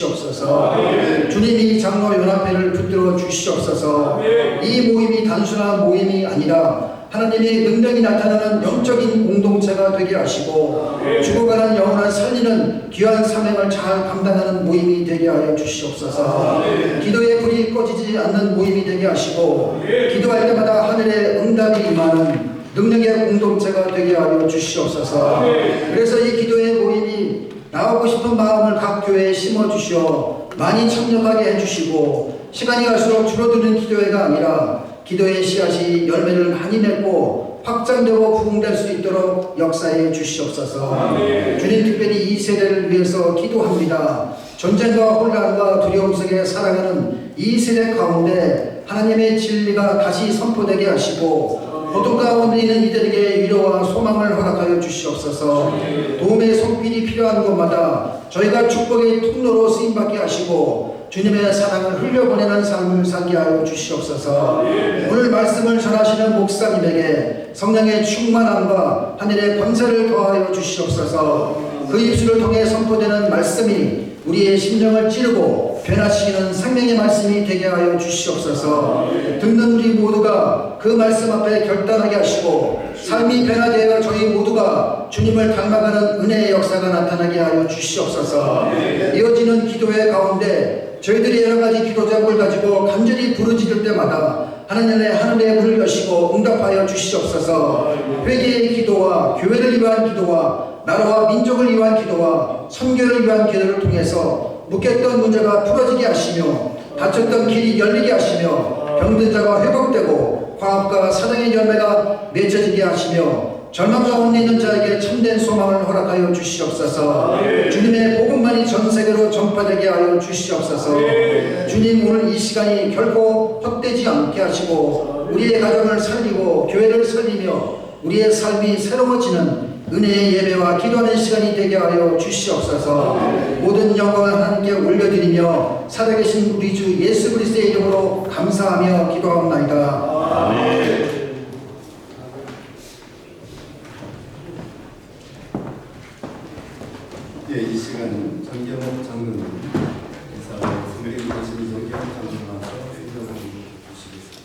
주시옵소서. 주님이 장로 연합회를 붙들어 주시옵소서. 이 모임이 단순한 모임이 아니라 하나님의 능력이 나타나는 영적인 공동체가 되게 하시고 죽어가는 영혼을 살리는 귀한 사명을 잘 감당하는 모임이 되게 하여 주시옵소서. 기도의 불이 꺼지지 않는 모임이 되게 하시고 기도할 때마다 하늘의 응답이 임하는 능력의 공동체가 되게 하여 주시옵소서. 그래서 이 기도의 모임이 나오고 싶은 마음을 각 교회에 심어주시어 많이 참여하게 해주시고 시간이 갈수록 줄어드는 기도회가 아니라 기도의 씨앗이 열매를 많이 맺고 확장되고 부흥될 수 있도록 역사해 주시옵소서. 주님, 특별히 이 세대를 위해서 기도합니다. 전쟁과 혼란과 두려움 속에 살아가는 이 세대 가운데 하나님의 진리가 다시 선포되게 하시고 고통 가운데 있는 이들에게 위로와 소망을 허락하여 주시옵소서. 도움의 손길이 필요한 곳마다 저희가 축복의 통로로 쓰임받게 하시고 주님의 사랑을 흘려보내는 삶을 살게 하여 주시옵소서. 오늘 말씀을 전하시는 목사님에게 성령의 충만함과 하늘의 권세를 더하여 주시옵소서. 그 입술을 통해 선포되는 말씀이 우리의 심령을 찌르고 변화시키는 생명의 말씀이 되게 하여 주시옵소서. 듣는 우리 모두가 그 말씀 앞에 결단하게 하시고 삶이 변화되어 저희 모두가 주님을 닮아가는 은혜의 역사가 나타나게 하여 주시옵소서. 이어지는 기도회 가운데 저희들이 여러가지 기도 제목을 가지고 간절히 부르짖을 때마다 하늘의 문을 여시고 응답하여 주시옵소서. 회개의 기도와 교회를 위한 기도와 나라와 민족을 위한 기도와 선교를 위한 기도를 통해서 묶였던 문제가 풀어지게 하시며 닫혔던 길이 열리게 하시며 병든 자가 회복되고 화합과 사랑의 열매가 맺어지게 하시며 절망 가운데 있는 자에게 참된 소망을 허락하여 주시옵소서. 주님의 복음만이 전 세계로 전파되게 하여 주시옵소서. 주님, 오늘 이 시간이 결코 헛되지 않게 하시고 우리의 가정을 살리고 교회를 살리며 우리의 삶이 새로워지는 은혜의 예배와 기도하는 시간이 되게 하여 주시옵소서. 모든 영광을 하나님께 올려드리며 살아계신 우리 주 예수 그리스도의 이름으로 감사하며 기도합나이다. 아멘. 예, 이 시간은 정경호 장로님 성경에 계신 정경호 장로님 와서 인정을 주시겠습니다.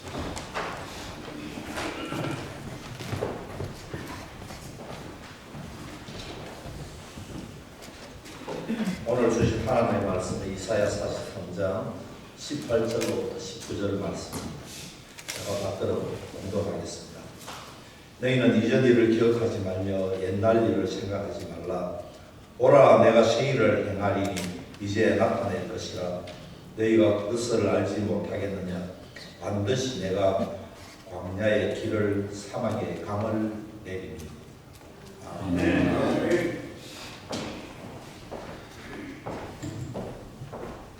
오늘 주신 하나님의 말씀은 이사야 43장 18절로부터 19절 말씀입니다. 제가 받들어 공독하겠습니다. 너희는 이전 일을 기억하지 말며 옛날 일을 생각하지 말라. 보라, 내가 새 일을 행하리니 이제 나타낼 것이라. 너희가 그것을 알지 못하겠느냐. 반드시 내가 광야의 길을 사막의 강을 내리니. 아멘.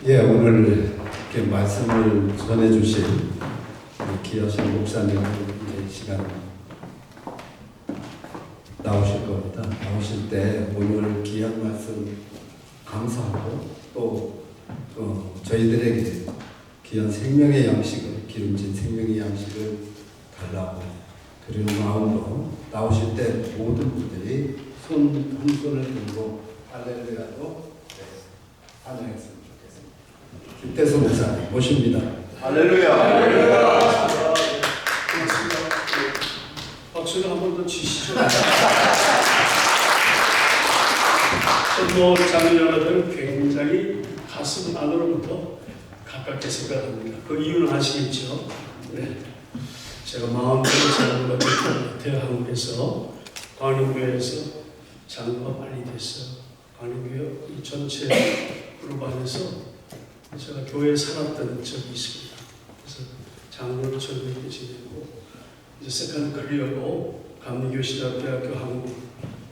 예, 오늘 이렇게 말씀을 전해주신 귀하신 목사님 이 시간 나오실 겁니다. 나오실 때 오늘 귀한 말씀 감사하고 또 저희들에게 귀한 생명의 양식을 기름진 생명의 양식을 달라고 그런 마음으로 나오실 때 모든 분들이 손 한 손을 들고 할렐루야로 찬양했습니다. 김태수 목사님 모십니다. 할렐루야. 할렐루야. 박수를 한 번 더 치시죠. 장로 여러분 굉장히 가슴 안으로부터 가깝게 생각합니다. 그 이유는 아시겠죠? 네. 제가 마음대로 장로가 됐을 한국에서 광림교회에서 장로가 빨리 됐어요. 광림교회 이 전체 그룹 안에서 제가 교회에 살았던 적이 있습니다. 그래서 장로를 저도 이렇게 지내고 이제 세컨 커리어로 감리교시대학교 한국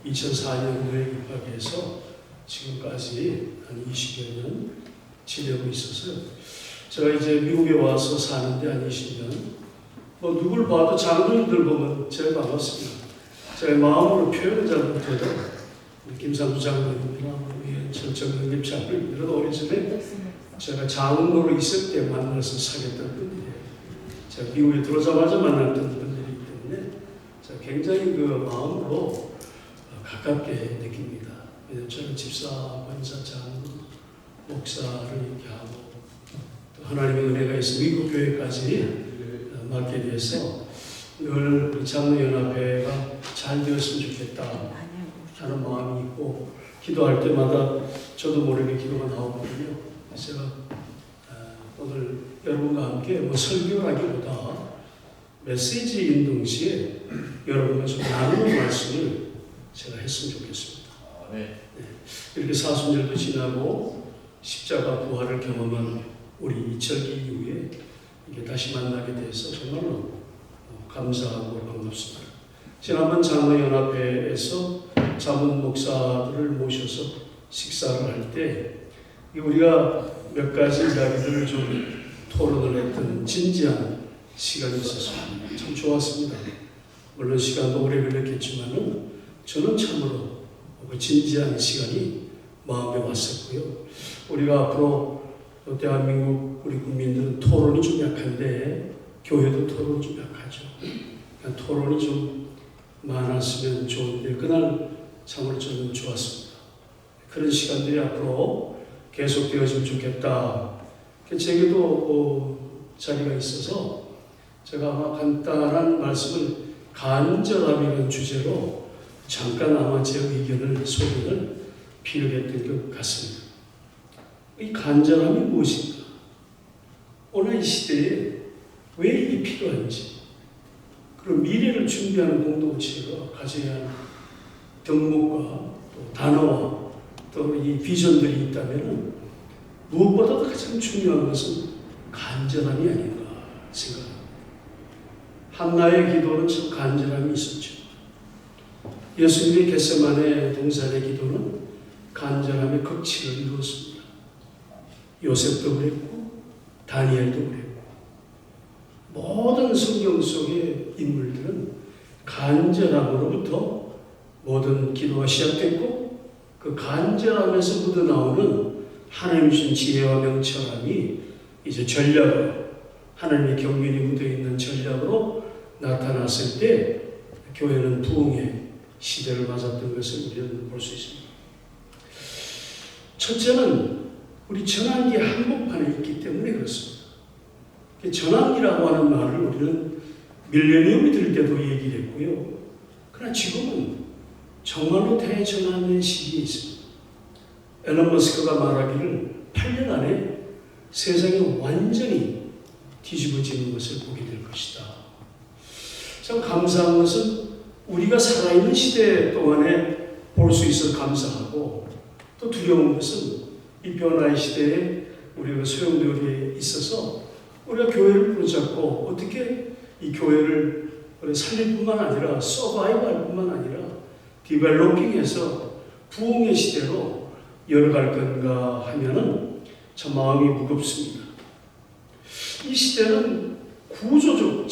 2004년도에 입학해서 지금까지 한 20여 년 지내고 있어서 제가 이제 미국에 와서 사는데 한 20년 뭐 누굴 봐도 장로님들 보면 제가 반갑습니다. 제가 마음으로 표현을 잘 못해도 김상수 장로님이나 정영립 장로님들은 오래전에 제가 장로로 있을 때 만나서 사귀었던 분들이에요. 제가 미국에 들어오자마자 만났던 분들이기 때문에 제가 굉장히 그 마음으로 가깝게 느낍니다. 왜냐하면 저는 집사, 권사, 장로 목사를 이렇게 하고 또 하나님의 은혜가 있어 미국 교회까지 맡게 돼서 늘 우리 장로연합회가 잘 되었으면 좋겠다 하는 마음이 있고 기도할 때마다 저도 모르게 기도가 나오거든요. 그래서 제가 오늘 여러분과 함께 뭐 설교라기보다 메시지 인동 시에 여러분과 좀 나누는 말씀을 제가 했으면 좋겠습니다. 네. 이렇게 사순절도 지나고 십자가 부활을 경험한 우리 이철기 이후에 이게 다시 만나게 돼서 정말로 감사하고 반갑습니다. 지난번 장로연합회에서 자문 목사들을 모셔서 식사를 할 때 우리가 몇 가지 이야기들을 좀 토론을 했던 진지한 시간이 있었습니다. 참 좋았습니다. 물론 시간도 오래 걸렸겠지만은 저는 참으로 그 진지한 시간이 마음에 왔었고요. 우리가 앞으로 대한민국 우리 국민들은 토론이 좀 약한데 교회도 토론이 좀 약하죠. 그러니까 토론이 좀 많았으면 좋은데 그날 참으로 저는 좋았습니다. 그런 시간들이 앞으로 계속되어지면 좋겠다. 제게도 자리가 있어서 제가 아마 간단한 말씀을 간절함이라는 주제로 잠깐 아마 제 의견을 소개를 필요했던 것 같습니다. 이 간절함이 무엇인가? 오늘 이 시대에 왜 이게 필요한지, 그리고 미래를 준비하는 공동체가 가져야 할 덕목과 또 단어와 또 이 비전들이 있다면 무엇보다도 가장 중요한 것은 간절함이 아닌가 생각합니다. 한나의 기도는 참 간절함이 있었죠. 예수님의 겟세마네 동산의 기도는 간절함의 극치를 이루었습니다. 요셉도 그랬고 다니엘도 그랬고 모든 성경 속의 인물들은 간절함으로부터 모든 기도가 시작됐고 그 간절함에서 묻어나오는 하나님 주신 지혜와 명철함이 이제 전략으로 하나님의 경륜이 묻어있는 전략으로 나타났을 때 교회는 부흥의 시대를 맞았던 것을 우리는 볼 수 있습니다. 첫째는 우리 전환기 한복판에 있기 때문에 그렇습니다. 전환기라고 하는 말을 우리는 밀레니엄이 들 때도 얘기를 했고요. 그러나 지금은 정말로 대전환의 시기에 있습니다. 앨런 머스크가 말하기를 8년 안에 세상이 완전히 뒤집어지는 것을 보게 될 것이다. 참 감사한 것은 우리가 살아있는 시대 동안에 볼 수 있어 감사하고 또 두려운 것은 이 변화의 시대에 우리가 소용돌이에 있어서 우리가 교회를 붙잡고 어떻게 이 교회를 살릴 뿐만 아니라 서바이벌 뿐만 아니라 디벨로핑해서 부흥의 시대로 열어갈 건가 하면은 참 마음이 무겁습니다. 이 시대는 구조적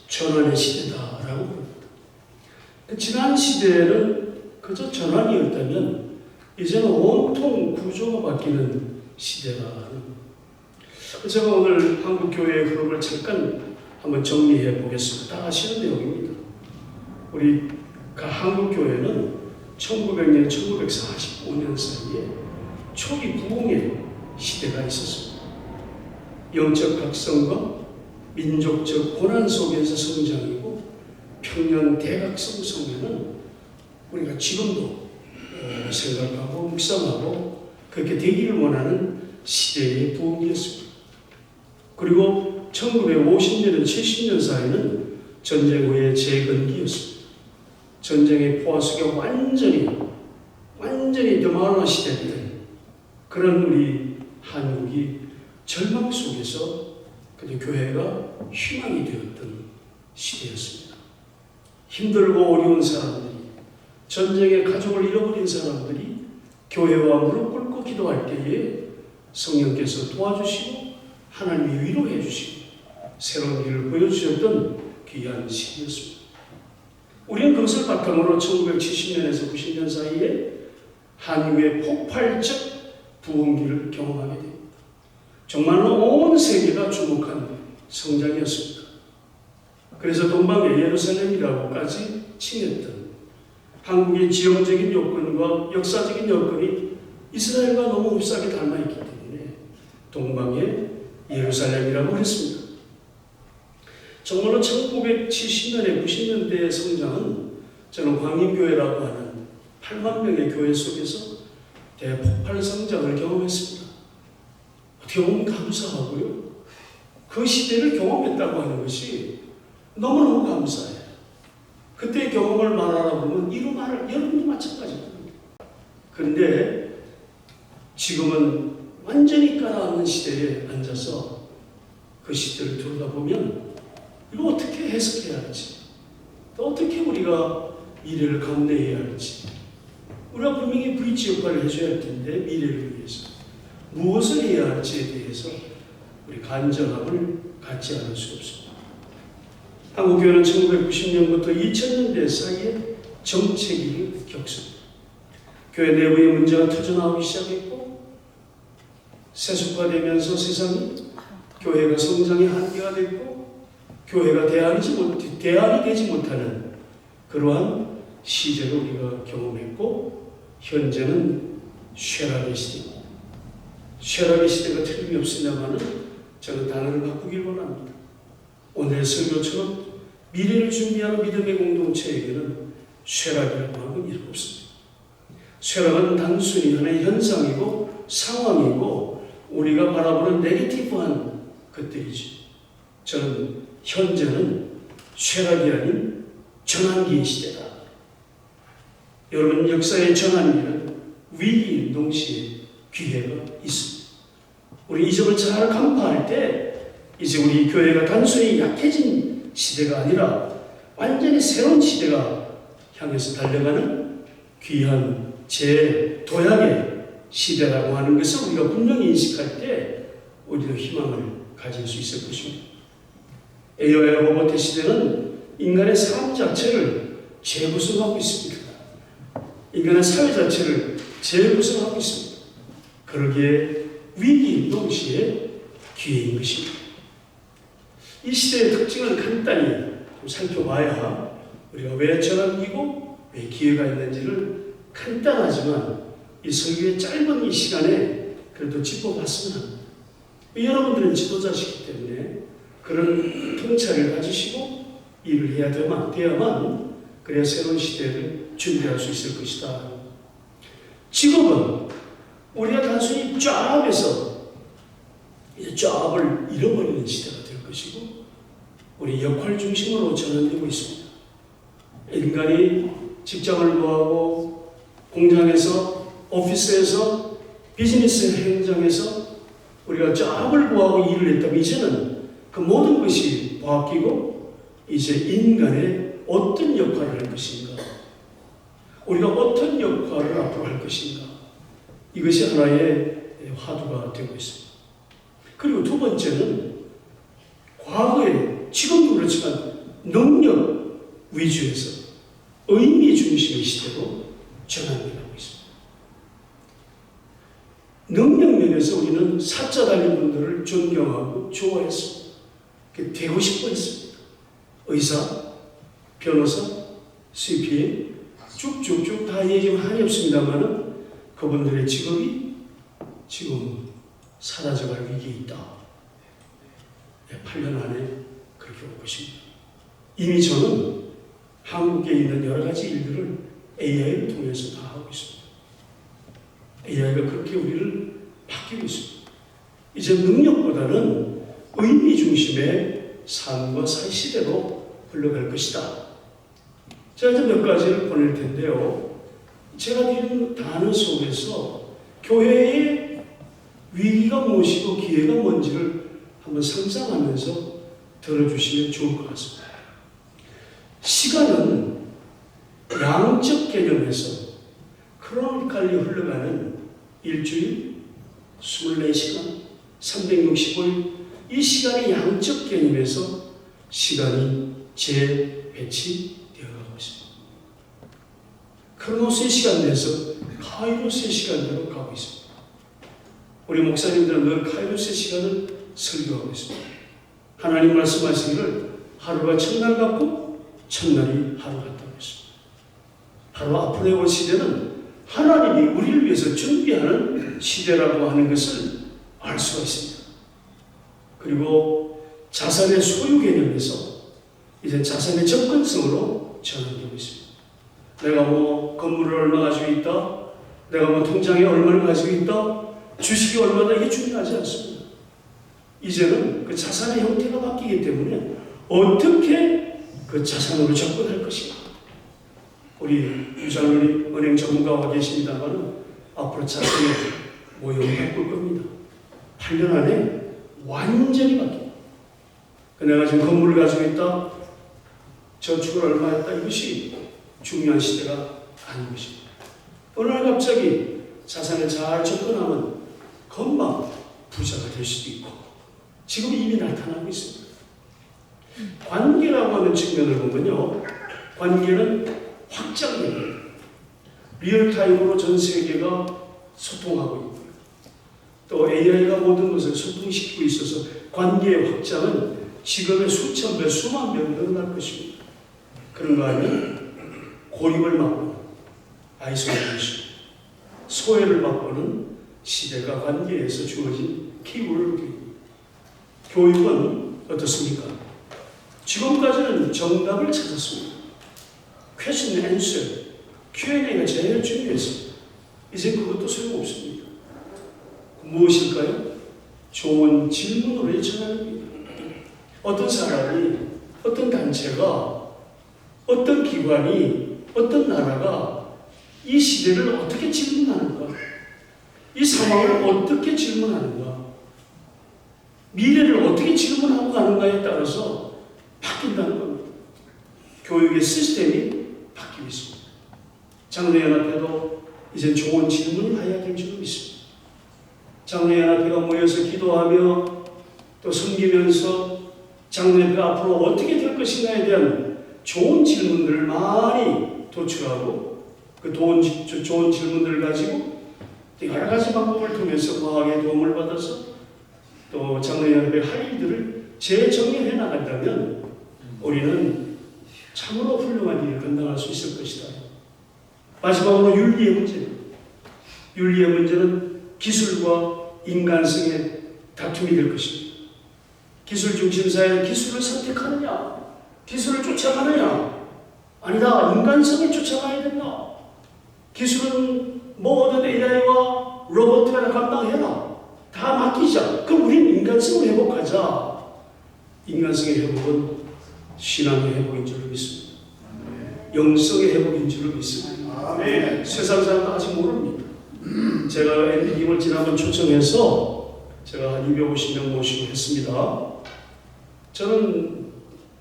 전환의 시대다라고 봅니다. 지난 시대에는 그저 전환이었다면 이제는 온통 구조가 바뀌는 시대라는. 제가 오늘 한국교회의 흐름을 잠깐 한번 정리해 보겠습니다. 다 아시는 내용입니다. 우리 한국교회는 1900년, 1945년 사이에 초기 부흥의 시대가 있었습니다. 영적 각성과 민족적 고난 속에서 성장이고 평년 대각성 속에는 우리가 지금도 생각하고 묵상하고 그렇게 되기를 원하는 시대의 부흥이었습니다. 그리고 1950년에서 70년 사이는 전쟁 후의 재건기였습니다. 전쟁의 포화 속에 완전히 demolish된 그런 우리 한국이 절망 속에서 그때 교회가 희망이 되었던 시대였습니다. 힘들고 어려운 사람들이, 전쟁에 가족을 잃어버린 사람들이 교회와 무릎 꿇고 기도할 때에 성령께서 도와주시고 하나님이 위로해 주시고 새로운 길을 보여주셨던 귀한 시기였습니다. 우리는 그것을 바탕으로 1970년에서 90년 사이에 한국의 폭발적 부흥기를 경험하게 됩니다. 정말로 온 세계가 주목한 성장이었습니다. 그래서 동방의 예루살렘이라고까지 칭했던 한국의 지형적인 요건과 역사적인 여건이 이스라엘과 너무 흡사하게 닮아있기 때문에 동방의 예루살렘이라고 했습니다. 정말로 1970년에 90년대의 성장은 저는 광림교회라고 하는 8만 명의 교회 속에서 대폭발 성장을 경험했습니다. 어떻게 보면 감사하고요. 그 시대를 경험했다고 하는 것이 너무너무 감사해요. 그때의 경험을 말하라 보면 이루 말을 여러분도 마찬가지입니다. 그런데 지금은 완전히 깔아앉는 시대에 앉아서 그 시대를 들여다보면 이거 어떻게 해석해야 할지, 또 어떻게 우리가 미래를 감내해야 할지, 우리가 분명히 브릿지 역할을 해줘야 할 텐데 미래를 위해서 무엇을 해야 할지에 대해서 우리 간절함을 갖지 않을 수 없습니다. 한국교회는 1990년부터 2000년대 사이에 정체기를 겪습니다. 교회 내부의 문제가 터져나오기 시작했고 세속화되면서 세상이 교회가 성장의 한계가 됐고 교회가 대안이 되지 못하는 그러한 시대를 우리가 경험했고 현재는 쇠락의 시대입니다. 쇠락의 시대가 틀림없으냐마는 저는 단어를 바꾸길 원합니다. 오늘의 설교처럼 미래를 준비하는 믿음의 공동체에게는 쇠락이라고 하는 건 이런 없습니다. 쇠락은 단순히 하나의 현상이고 상황이고 우리가 바라보는 네거티브한 것들이지. 저는 현재는 쇠락이 아닌 전환기의 시대다. 여러분, 역사의 전환기는 위기 동시에 기회가 있습니다. 우리 이 점을 잘 간파할 때 이제 우리 교회가 단순히 약해진 시대가 아니라 완전히 새로운 시대가 향해서 달려가는 귀한 재도약의 시대라고 하는 것을 우리가 분명히 인식할 때 우리도 희망을 가질 수 있을 것입니다. AI와 로봇의 시대는 인간의 삶 자체를 재구성하고 있습니다. 인간의 사회 자체를 재구성하고 있습니다. 그러기에 위기 동시에 기회인 것입니다. 이 시대의 특징을 간단히 좀 살펴봐야 우리가 왜 전환기고 왜 기회가 있는지를 간단하지만 이 설교의 짧은 이 시간에 그래도 짚어봤으면 합니다. 여러분들은 지도자시기 때문에 그런 통찰을 가지시고 일을 해야 되야만 그래야 새로운 시대를 준비할 수 있을 것이다. 직업은 우리가 단순히 잡에서 이제 잡을 잃어버리는 시대가 될 것이고 우리 역할 중심으로 전환되고 있습니다. 인간이 직장을 구하고 공장에서 오피스에서 비즈니스 현장에서 우리가 잡을 구하고 일을 했다면 이제는 그 모든 것이 바뀌고 이제 인간의 어떤 역할을 할 것인가, 우리가 어떤 역할을 앞으로 할 것인가, 이것이 하나의 화두가 되고 있습니다. 그리고 두 번째는 과거에, 지금도 그렇지만 능력 위주에서 의미 중심의 시대로 전환되고 있습니다. 능력 면에서 우리는 사자 달린 분들을 존경하고 좋아했습니다. 되고 싶어 했습니다. 의사, 변호사, CPA 쭉쭉쭉 다 얘기하면 한이 없습니다만은 그분들의 직업이 지금 사라져갈 위기에 있다. 8년 안에 그렇게 올 것입니다. 이미 저는 한국에 있는 여러 가지 일들을 AI를 통해서 다 하고 있습니다. AI가 그렇게 우리를 바뀌고 있습니다. 이제 능력보다는 의미 중심의 삶과 사회 시대로 흘러갈 것이다. 제가 이제 몇 가지를 보낼 텐데요. 제가 드린 단어 속에서 교회의 위기가 무엇이고 기회가 뭔지를 한번 상상하면서 들어주시면 좋을 것 같습니다. 시간은 양적 개념에서 크로니컬리 흘러가는 일주일, 24시간, 365일 이 시간의 양적 개념에서 시간이 재배치되어 가고 있습니다. 크로노스의 시간 내에서 카이로스의 시간대로 가고 있습니다. 우리 목사님들은 늘 카이로스의 시간을 설교하고 있습니다. 하나님 말씀하시기를 하루가 첫날 같고 첫날이 하루 같다고 했습니다. 바로 앞으로의 올 시대는 하나님이 우리를 위해서 준비하는 시대라고 하는 것을 알 수가 있습니다. 그리고 자산의 소유 개념에서 이제 자산의 접근성으로 전환되고 있습니다. 내가 뭐 건물을 얼마 가지고 있다, 내가 뭐 통장에 얼마를 가지고 있다, 주식이 얼마다, 이게 중요하지 않습니다. 이제는 그 자산의 형태가 바뀌기 때문에 어떻게 그 자산으로 접근할 것인가. 우리 유장훈이 은행 전문가가 계십니다만 앞으로 자산의 모형이 바꿀 겁니다. 8년 안에 완전히 바뀝니다. 내가 지금 건물을 가지고 있다, 저축을 얼마 했다, 이것이 중요한 시대가 아닌 것입니다. 어느 날 갑자기 자산에 잘 접근하면 금방 부자가 될 수도 있고 지금 이미 나타나고 있습니다. 관계라고 하는 측면을 보면요, 관계는 확장됩니다. 리얼타임으로 전 세계가 소통하고 있고 또 AI가 모든 것을 소통시키고 있어서 관계의 확장은 지금의 수천 배, 수만 배로 늘어날 것입니다. 그런가 하면 고립을 막고는 아이솔레이션, 소외를 막고는 시대가 관계에서 주어진 키워드입니다. 교육은 어떻습니까? 지금까지는 정답을 찾았습니다. Question and answer, Q&A가 제일 중요했습니다. 이제 그것도 소용없습니다. 무엇일까요? 좋은 질문으로 전환합니다. 어떤 사람이, 어떤 단체가, 어떤 기관이, 어떤 나라가 이 시대를 어떻게 질문하는가, 이 상황을 어떻게 질문하는가, 미래를 어떻게 질문하고 가는가에 따라서 바뀐다는 겁니다. 교육의 시스템이 바뀌고 있습니다. 장로연합회도 이제 좋은 질문을 해야 될 줄 믿습니다. 장로연합회가 모여서 기도하며 또 섬기면서 장로연합회가 앞으로 어떻게 될 것인가에 대한 좋은 질문들을 많이 도출하고 그 좋은 질문들을 가지고 여러 가지 방법을 통해서 과학의 도움을 받아서 또 장로연합회의 할 일들을 재정리해 나간다면 우리는 참으로 훌륭한 일을 감당할 수 있을 것이다. 마지막으로 윤리의 문제입니다. 윤리의 문제는 기술과 인간성의 다툼이 될 것입니다. 기술 중심사회는 기술을 선택하느냐, 기술을 쫓아가느냐, 아니다, 인간성을 쫓아가야 된다. 기술은 모든 AI와 로봇가 감당해라. 다 맡기자. 그럼 우리는 인간성을 회복하자. 인간성의 회복은 신앙의 회복인 줄 믿습니다. 영성의 회복인 줄 믿습니다. 세상 사람도 아직 모릅니다. 제가 앤디님을 지난번 초청해서 제가 한 250명 모시고 했습니다. 저는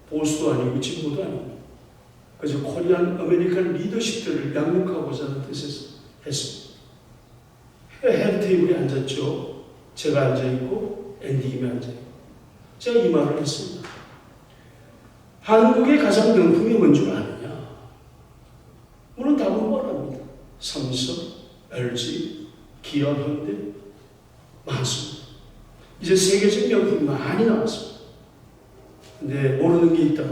보수도 아니고 진보도 아니고 그래서 코리안 아메리칸 리더십들을 양육하고자 하는 뜻에서 했습니다. 헤드 테이블에 앉았죠. 제가 앉아있고 앤디님이 앉아있고 제가 이 말을 했습니다. 한국의 가장 명품이 뭔 줄 아느냐? 물론 답은 뻔합니다. 삼성, LG, 기아, 현대 많습니다. 이제 세계적 명품이 많이 나왔습니다. 근데 모르는 게 있다.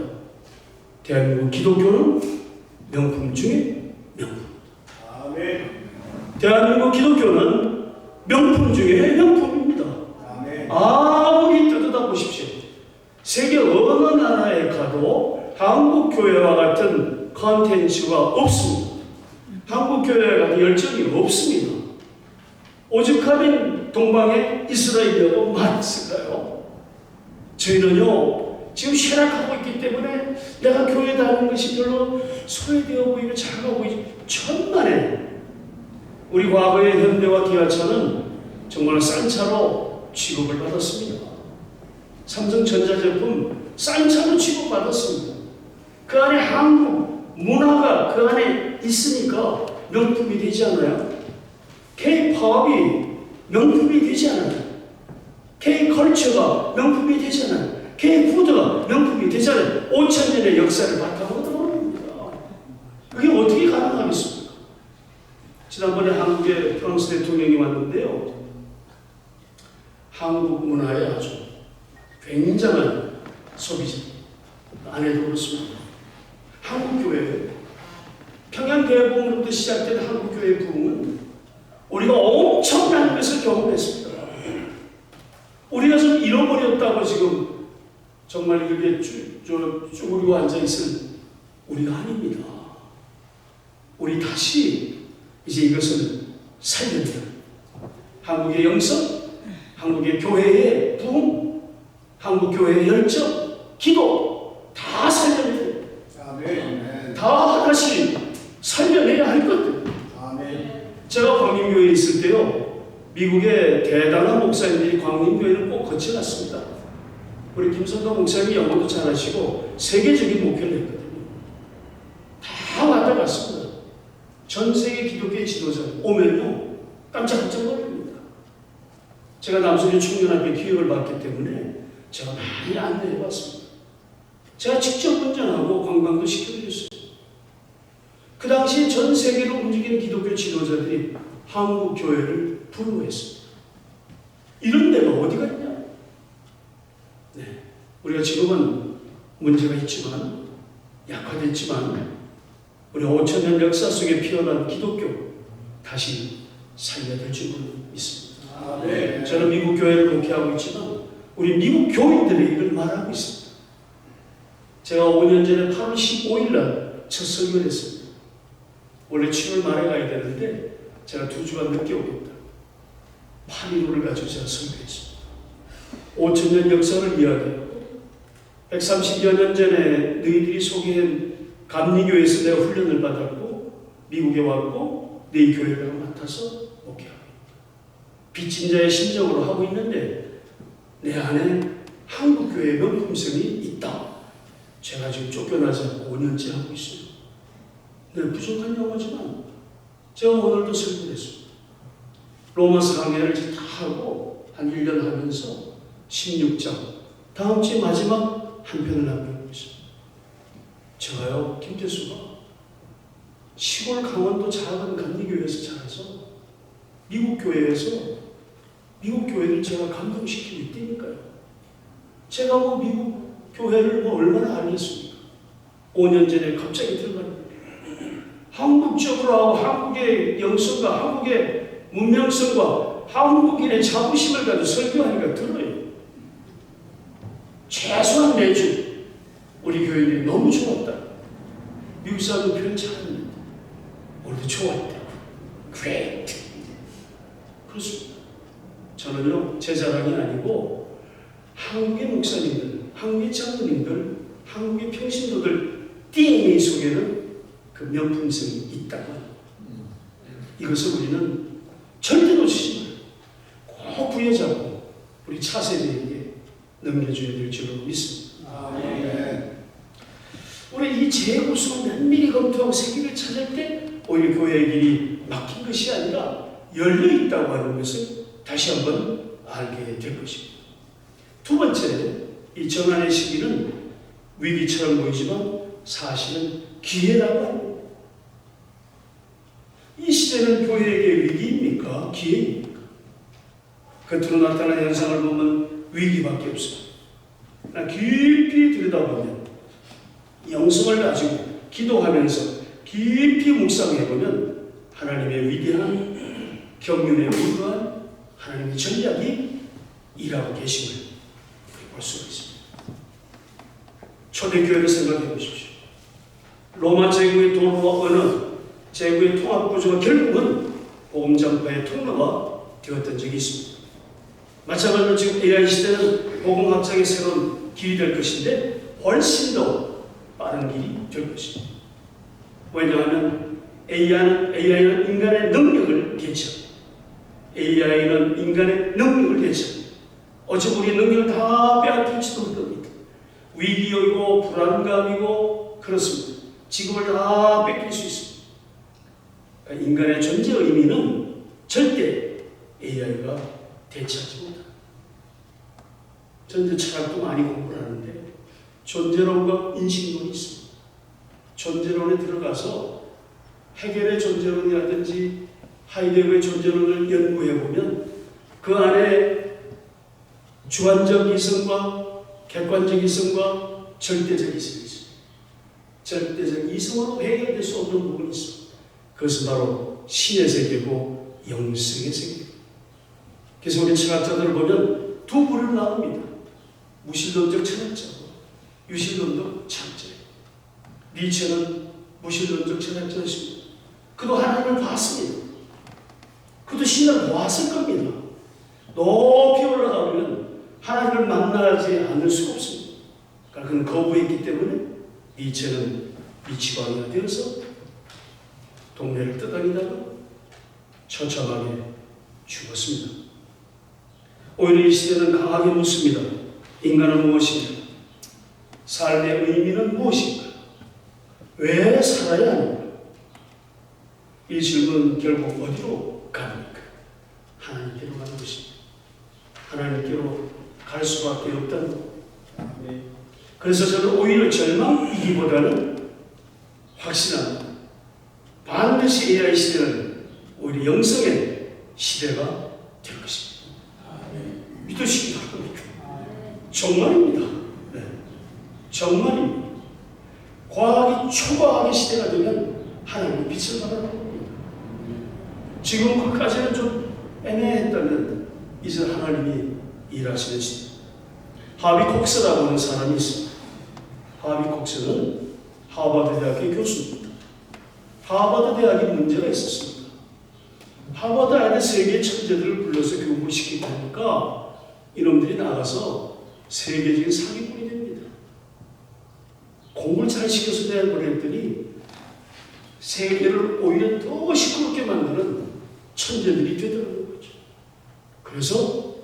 대한민국 기독교는 명품 중에 명품. 대한민국 기독교는 명품 중에 명품입니다. 아무리 뜯어다 보십시오. 세계 어느 나라에 가도 한국 교회와 같은 컨텐츠가 없습니다. 한국 교회와 같은 열정이 없습니다. 오죽하면 동방에 이스라엘이라고 말했을까요? 저희는요 지금 쇠락하고 있기 때문에 내가 교회 다니는 것이 별로 소외되어 보이고 작아 보이지 천만에 우리 과거의 현대와 기아차는 정말 싼 차로 취급을 받았습니다. 삼성전자 제품 싼 차로 취급받았습니다. 그 안에 한국 문화가 그 안에 있으니까 명품이 되지 않아요? K-팝이 명품이 되지 않아요? K-컬처가 명품이 되지 않아요? K-푸드가 명품이 되지 않아요? 5,000년의 역사를 바탕으로 떠오릅니다. 그게 어떻게 가능하겠습니까? 지난번에 한국에 프랑스 대통령이 왔는데요. 한국 문화에 아주 굉장한 소비자 안에도 그렇습니다. 한국교회 평양대공으로부터 시작된 한국교회 부흥은 우리가 엄청난 것을 경험했습니다. 잃어버렸다고 지금 정말 이렇게 쭈그리고 앉아있을 우리가 아닙니다. 우리 다시 이제 이것을 살려야 돼요. 한국의 영성, 한국의 교회의 부흥, 한국 교회의 열정, 기도 다 살려야 돼요. 아멘. 다 다시 살려내야 할 것들. 아멘. 제가 광림교회에 있을 때요, 미국의 대단한 목사님들이 광림교회를 꼭 거쳐갔습니다. 우리 김선도 목사님이 영어도 잘하시고 세계적인 목회를 했거든요. 다 왔다 갔습니다. 전 세계 기독교의 지도자 오면요 깜짝깜짝 놀랍니다. 제가 남소리 청년학교 기획을 받기 때문에 제가 많이 안내해 왔습니다. 제가 직접 운전하고 관광도 시켜드렸어요. 그 당시에 전 세계로 움직이는 기독교 지도자들이 한국 교회를 부러워했습니다. 이런 데가 어디가 있냐? 네, 우리가 지금은 문제가 있지만 약화됐지만 우리 5,000년 역사 속에 피어난 기독교 다시 살려야 될 줄 믿습니다. 아멘. 저는 미국 교회를 목회하고 있지만 우리 미국 교인들의 일을 말하고 있습니다. 제가 5년 전에 8월 15일 날 첫 설교를 했습니다. 원래 7월 말에 가야 되는데 제가 2주간 늦게 오겠다. 8.15를 가지고 제가 설교했습니다. 5,000년 역사를 이야기하고 130여 년 전에 너희들이 소개한 감리교회에서 내가 훈련을 받았고 미국에 왔고 내 교회를 맡아서 목회하고 빚진 자의 심정으로 하고 있는데 내 안에 한국교회의 명품성이 있다. 제가 지금 쫓겨나지 않고 5년째 하고 있어요. 네, 부족한 영어지만 제가 오늘도 설교를 했습니다. 로마서 강해를 다 하고 한 1년 하면서 16장 다음 주에 마지막 한 편을 남기고 있습니다. 제가요, 김태수가 시골 강원도 작은 감리교회에서 자라서 미국 교회를 제가 감동시키고 있다니까요. 제가 뭐 미국 교회를 뭐 얼마나 알겠습니까? 5년 전에 갑자기 들어가는 한국적으로 하고 한국의 영성과 한국의 문명성과 한국인의 자부심을 가지고 설교하니까 들어요. 최소한 매주 우리 교인들이 너무 좋았다. 미국 사람들 표현 잘합니다. 우리도 좋았다. Great. 그렇습니다. 저는요, 제 자랑이 아니고 한국의 목사님들, 한국의 장로님들, 한국의 평신도들 DNA 속에는 그 명품성이 있다고 합니다. 이것을 우리는 절대 놓치지 말고 꼭 부여잡고 우리 차세대에게 넘겨줘야 될 줄로 믿습니다. 아멘. 우리 이 재구성을 면밀히 검토하고 세계를 찾을 때 오히려 교회의 길이 막힌 것이 아니라 열려 있다고 하는 것을 다시 한번 알게 될 것입니다. 두 번째, 이 전환의 시기는 위기처럼 보이지만 사실은 기회라고 합니다. 이 시대는 교회에게 위기입니까? 기회입니까? 겉으로 나타나는 현상을 보면 위기밖에 없습니다. 깊이 들여다보면 영성을 가지고 기도하면서 깊이 묵상해보면 하나님의 위대한 경륜에 불과한 하나님의 전략이 일하고 계심을 볼 수가 있습니다. 초대교회를 생각해 보십시오. 로마 제국의 도로와 언어, 제국의 통합구조가 결국은 복음전파의 통로가 되었던 적이 있습니다. 마찬가지로 지금 AI 시대는 복음확장의 새로운 길이 될 것인데 훨씬 더 빠른 길이 될 것입니다. 왜냐하면 AI는 인간의 능력을 대체합니다. AI는 인간의 능력을 대체합니다. 어차피 우리의 능력을 다 빼앗길지도 모릅니다. 위기이고 불안감이고 그렇습니다. 지금을 다 뺏길 수 있습니다. 그러니까 인간의 존재 의미는 절대 AI가 대체하지 못합니다. 저는 철학도 많이 공부를 하는데 존재론과 인식론이 있습니다. 존재론에 들어가서 해겔의 존재론이라든지 하이데거의 존재론을 연구해보면 그 안에 주관적 이성과 객관적 이성과 절대적 이성이 있습니다. 절대적 이성으로 해결될 수 없는 부분이 있습니다. 그것은 바로 신의 세계고 영성의 세계입니다. 그래서 우리 철학자들을 보면 두 부류를 나눕니다. 무신론적 철학자고 유신론적 철학자예요. 니체는 무신론적 철학자였습니다. 그도 하나님을 봤습니다. 그도 신을 보았을 겁니다. 높이 올라가면 하나님을 만나지 않을 수가 없습니다. 그러니까 그는 거부했기 때문에 니체는 미치광이가 되어서 동네를 떠다니다가 처참하게 죽었습니다. 오히려 이 시대는 강하게 묻습니다. 인간은 무엇인가? 삶의 의미는 무엇인가? 왜 살아야 하는가? 이 질문은 결국 어디로 가니까? 하나님께로 가는 것입니다. 하나님께로 갈 수밖에 없다는 것. 그래서 저는 오히려 절망이기보다는 확신합니다. 반드시 AI 시대는 오히려 영성의 시대가 될 것입니다. 믿으시기 바랍니다. 정말입니다. 네. 정말입니다. 과학이 초과학의 시대가 되면 하나님의 빛을 받아야 합니다. 지금 그까지는 좀 애매했다면 이제 하나님이 일하시는 시대. 하비 콕스라고 하는 사람이 있습니다. 하비 콕스는 하버드 대학의 교수입니다. 하버드 대학에 문제가 있었습니다. 하버드 안에 세계 천재들을 불러서 교부시키고 하니까 이놈들이 나가서 세계적인 사기꾼이 됩니다. 공부를 잘 시켜서 대학을 했더니 세계를 오히려 더 시끄럽게 만드는 천재들이 되더라는 거죠. 그래서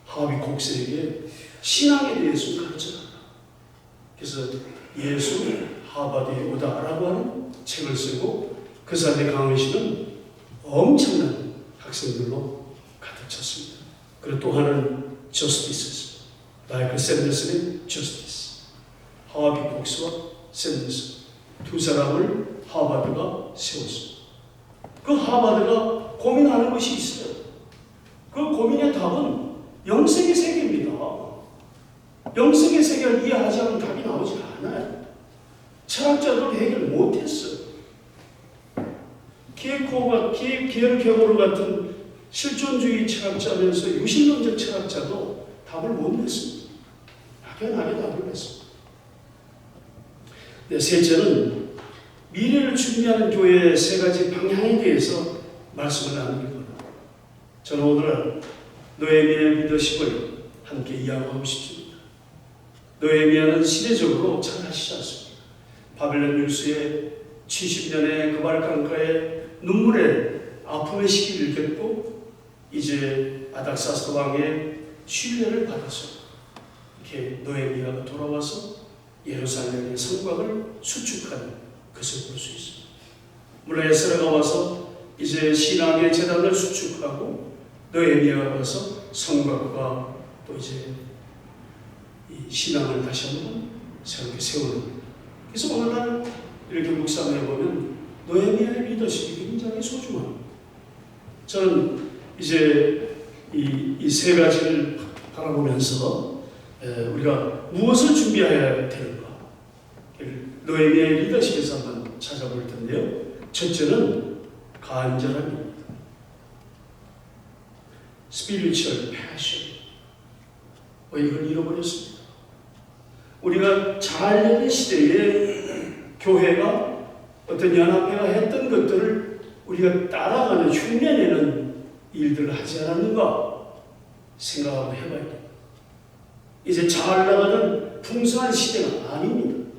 하비 콕스에게 신앙에 대해서 가르쳐라. 그래서 예수 하버드에 오다라고 하는 책을 쓰고 그 사람의 강의실은 엄청난 학생들로 가득 찼습니다. 그리고 또 하나는 저스티스였습니다. 마이클 샌더슨의 저스티스. 하비 콕스와 샌더슨 두 사람을 하버드가 세웠습니다. 그 하버드가 고민하는 것이 있어요. 그 고민의 답은 영성의 세계입니다. 영성의 세계를 이해하지 않으면 답이 나오지 않아요. 철학자도 해결 못했어요. 키에르케고르 같은 실존주의 철학자면서 유신론적 철학자도 답을 못 냈습니다. 막연하게 답을 냈습니다. 네, 셋째는 미래를 준비하는 교회의 세 가지 방향에 대해서 말씀을 나누길 바랍니다. 저는 오늘 느헤미야의 리더십을 함께 이야기하고 싶습니다. 느헤미야는 시대적으로 잘 아시지 않습니까? 바벨론 율수의 70년의 그 발강가의 눈물의 아픔의 시기를 겪고 이제 아닥사스 왕의 신뢰를 받아서 이렇게 느헤미야가 돌아와서 예루살렘의 성곽을 수축하는 것을 볼 수 있습니다. 물론 에스라가 와서 이제 신앙의 재단을 수축하고 느헤미야가 와서 성곽과 또 이제 이 신앙을 다시 한번 새롭게 세우는. 그래서 오늘날 이렇게 묵상해 보면 느헤미야의 리더십이 굉장히 소중합니다. 저는 이제 이 세 가지를 바라보면서 우리가 무엇을 준비해야 되는가? 느헤미야의 리더십에서 한번 찾아볼 텐데요. 첫째는 간절함입니다. Spiritual passion. 이걸 잃어버렸습니다. 우리가 잘 시대에 교회가 어떤 연합회가 했던 것들을 우리가 따라가는 흉내내는 일들을 하지 않았는가 생각 한번 해봐야 돼요. 이제 잘 나가는 풍성한 시대가 아닙니다.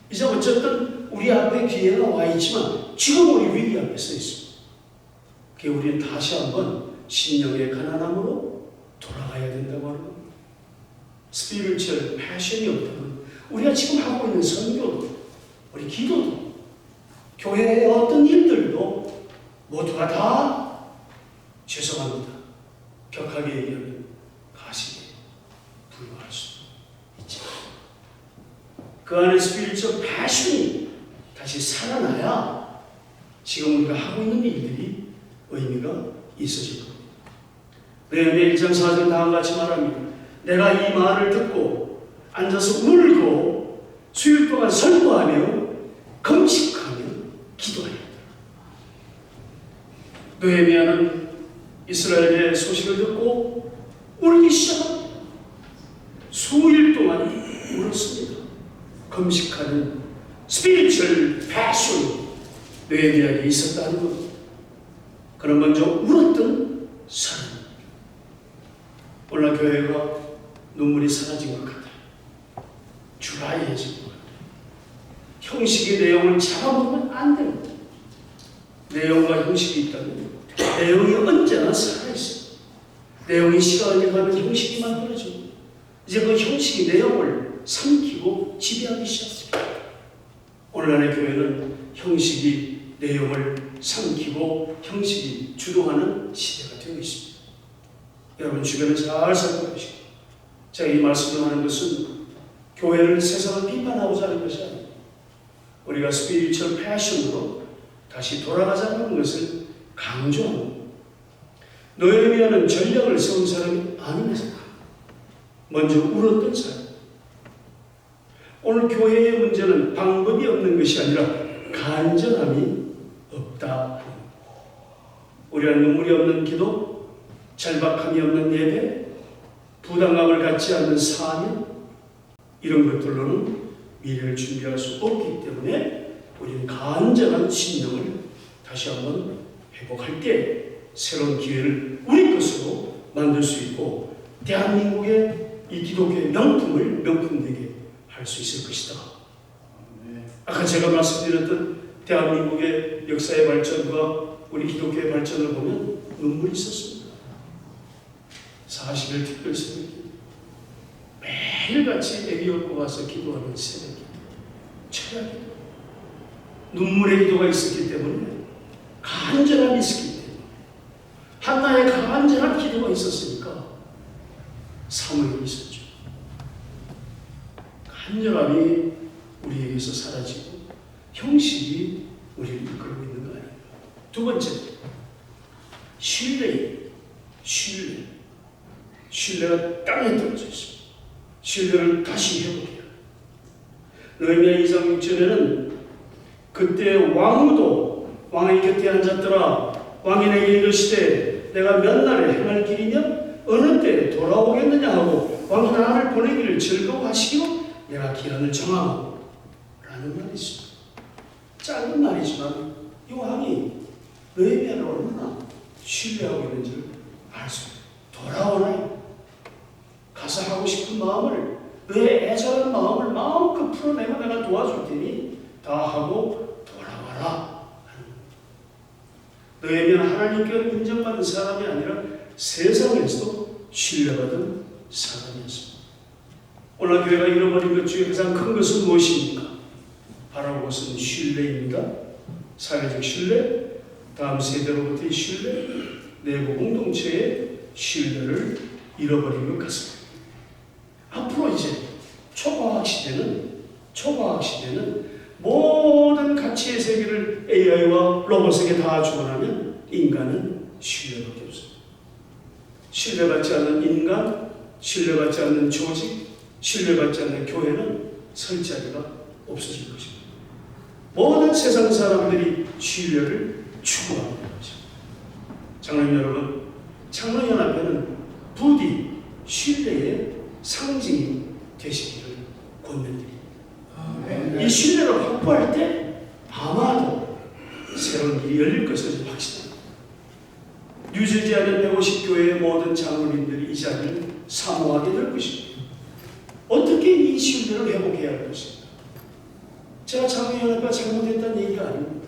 이제 어쨌든 우리 앞에 기회가 와 있지만 지금 우리 위기 앞에 서 있습니다. 그게 우리는 다시 한번 신령의 가난함으로 돌아가야 된다고 하는 겁니다. 스피리추얼 패션이 없다면 우리가 지금 하고 있는 선교도 우리 기도도 교회의 어떤 일들도 모두가 다 죄송합니다. 격하게 얘기하면 가식에 불과할 수 있지. 그 안에 스피리추얼 패션이 다시 살아나야 지금 우리가 하고 있는 일들이 의미가 있어질 겁니다. 느헤미야 1장 4절 다음과 같이 말합니다. 내가 이 말을 듣고 앉아서 울고 수일 동안 설교하며 금식하며 기도하였다. 느헤미야는 이스라엘의 소식을 듣고 울기 시작합니다. 수일 금식하는 스피리추얼 패션 느헤미야에게 있었다는 것. 그는 먼저 울었던 사람. 오늘 교회가 눈물이 사라진 것 같아요. 드라이해진 것 같아요. 형식의 내용을 잡아보면 안 됩니다. 내용과 형식이 있다면 내용이 언제나 살아있어요. 내용이 시간이 가면 형식이 만들어집니다. 이제 그 형식이 내용을 삼키고 지배하기 시작합니다. 오늘날의 교회는 형식이 내용을 삼키고 형식이 주도하는 시대가 되고 있습니다. 여러분 주변을 잘 살펴보시고, 제가 이 말씀을 하는 것은 교회를 세상을 비판하고자 하는 것이 아닙니다. 우리가 스피리추얼 패션으로 다시 돌아가자는 것을 강조합니다. 느헤미야는 전략을 세운 사람이 아니면서 먼저 울었던 사람. 오늘 교회의 문제는 방법이 없는 것이 아니라 간절함이 없다. 우리가 눈물이 없는 기도, 절박함이 없는 예배, 부담감을 갖지 않는 사명, 이런 것들로는 미래를 준비할 수 없기 때문에 우리는 간절한 신령을 다시 한번 회복할 때 새로운 기회를 우리 것으로 만들 수 있고, 대한민국의 이 기독교의 명품을 명품되게 할 수 있을 것이다. 아까 제가 말씀드렸던 대한민국의 역사의 발전과 우리 기독교의 발전을 보면 눈물이 있었습니다. 40일 특별 새벽 기도, 매일같이 애기 업고 가서 기도하는 새벽 기도, 철야 기도, 눈물의 기도가 있었기 때문에, 간절함이 있었기 때문에, 한나의 간절한 기도가 있었으니까 사무엘이 있었죠. 간절함이 우리에게서 사라지고 형식이 우리를 이끌고 있는 거 아니에요. 두 번째, 신뢰. 신뢰가 땅에 떨어져 있습니다. 신뢰를 다시 회복해야 해요. 느헤미야 2장 6절에는 그때 왕후도 왕의 곁에 앉았더라. 왕이 내게 이르시되 내가 몇 날에 행할 길이며 어느 때 돌아오겠느냐 하고 왕이 나를 보내기를 즐거워하시기로 내가 기한을 정하고 라는 말이 있습니다. 짧은 말이지만 이 왕이 느헤미야를 얼마나 신뢰하고 있는지를 알 수 있어요. 돌아오나요? 가서 하고 싶은 마음을, 너의 애절한 마음을 마음껏 풀어내고 내가 도와줄 테니 다 하고 돌아와라. 느헤미야는 하나님께로 인정받은 사람이 아니라 세상에서도 신뢰받은 사람이었습니다. 오늘 교회가 잃어버린 것 중에 가장 큰 것은 무엇입니까? 바로 그것은 신뢰입니다. 사회적 신뢰, 다음 세대로부터의 신뢰, 내부 공동체의 신뢰를 잃어버린 것 같습니다. 앞으로 이제 초과학 시대는 모든 가치의 세계를 AI와 로봇에게 다 주고 나면 인간은 신뢰밖에 없습니다. 신뢰받지 않는 인간, 신뢰받지 않는 조직, 신뢰받지 않는 교회는 설 자리가 없어질 것입니다. 모든 세상 사람들이 신뢰를 추구하는 거죠. 장로님 여러분, 장로연합회는 부디 신뢰의 상징이 되시기를 권면드립니다. 이 신뢰를 확보할 때 아마도 새로운 길이 열릴 것을 확신합니다. 뉴저지 안에 150교회의 모든 장로님들이 이 자리를 사모하게 될 것입니다. 어떻게 이 신뢰를 회복해야 할 것입니까? 제가 장로연합회가 잘못했다는 얘기가 아닙니다.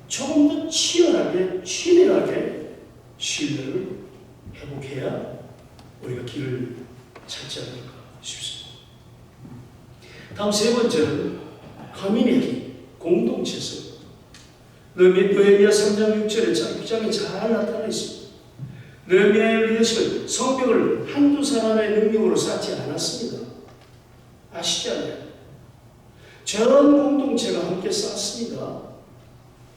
조금 더 치열하게, 치밀하게 신뢰를 회복해야 우리가 길을 찾지 않을까 싶습니다. 다음 세 번째는 커뮤니티, 공동체성. 느헤미야 3장 6절에 9장에 잘 나타나 있습니다. 느헤미야의 리더십은 성벽을 한두 사람의 능력으로 쌓지 않았습니다. 아시잖아요. 전 공동체가 함께 쌓습니다.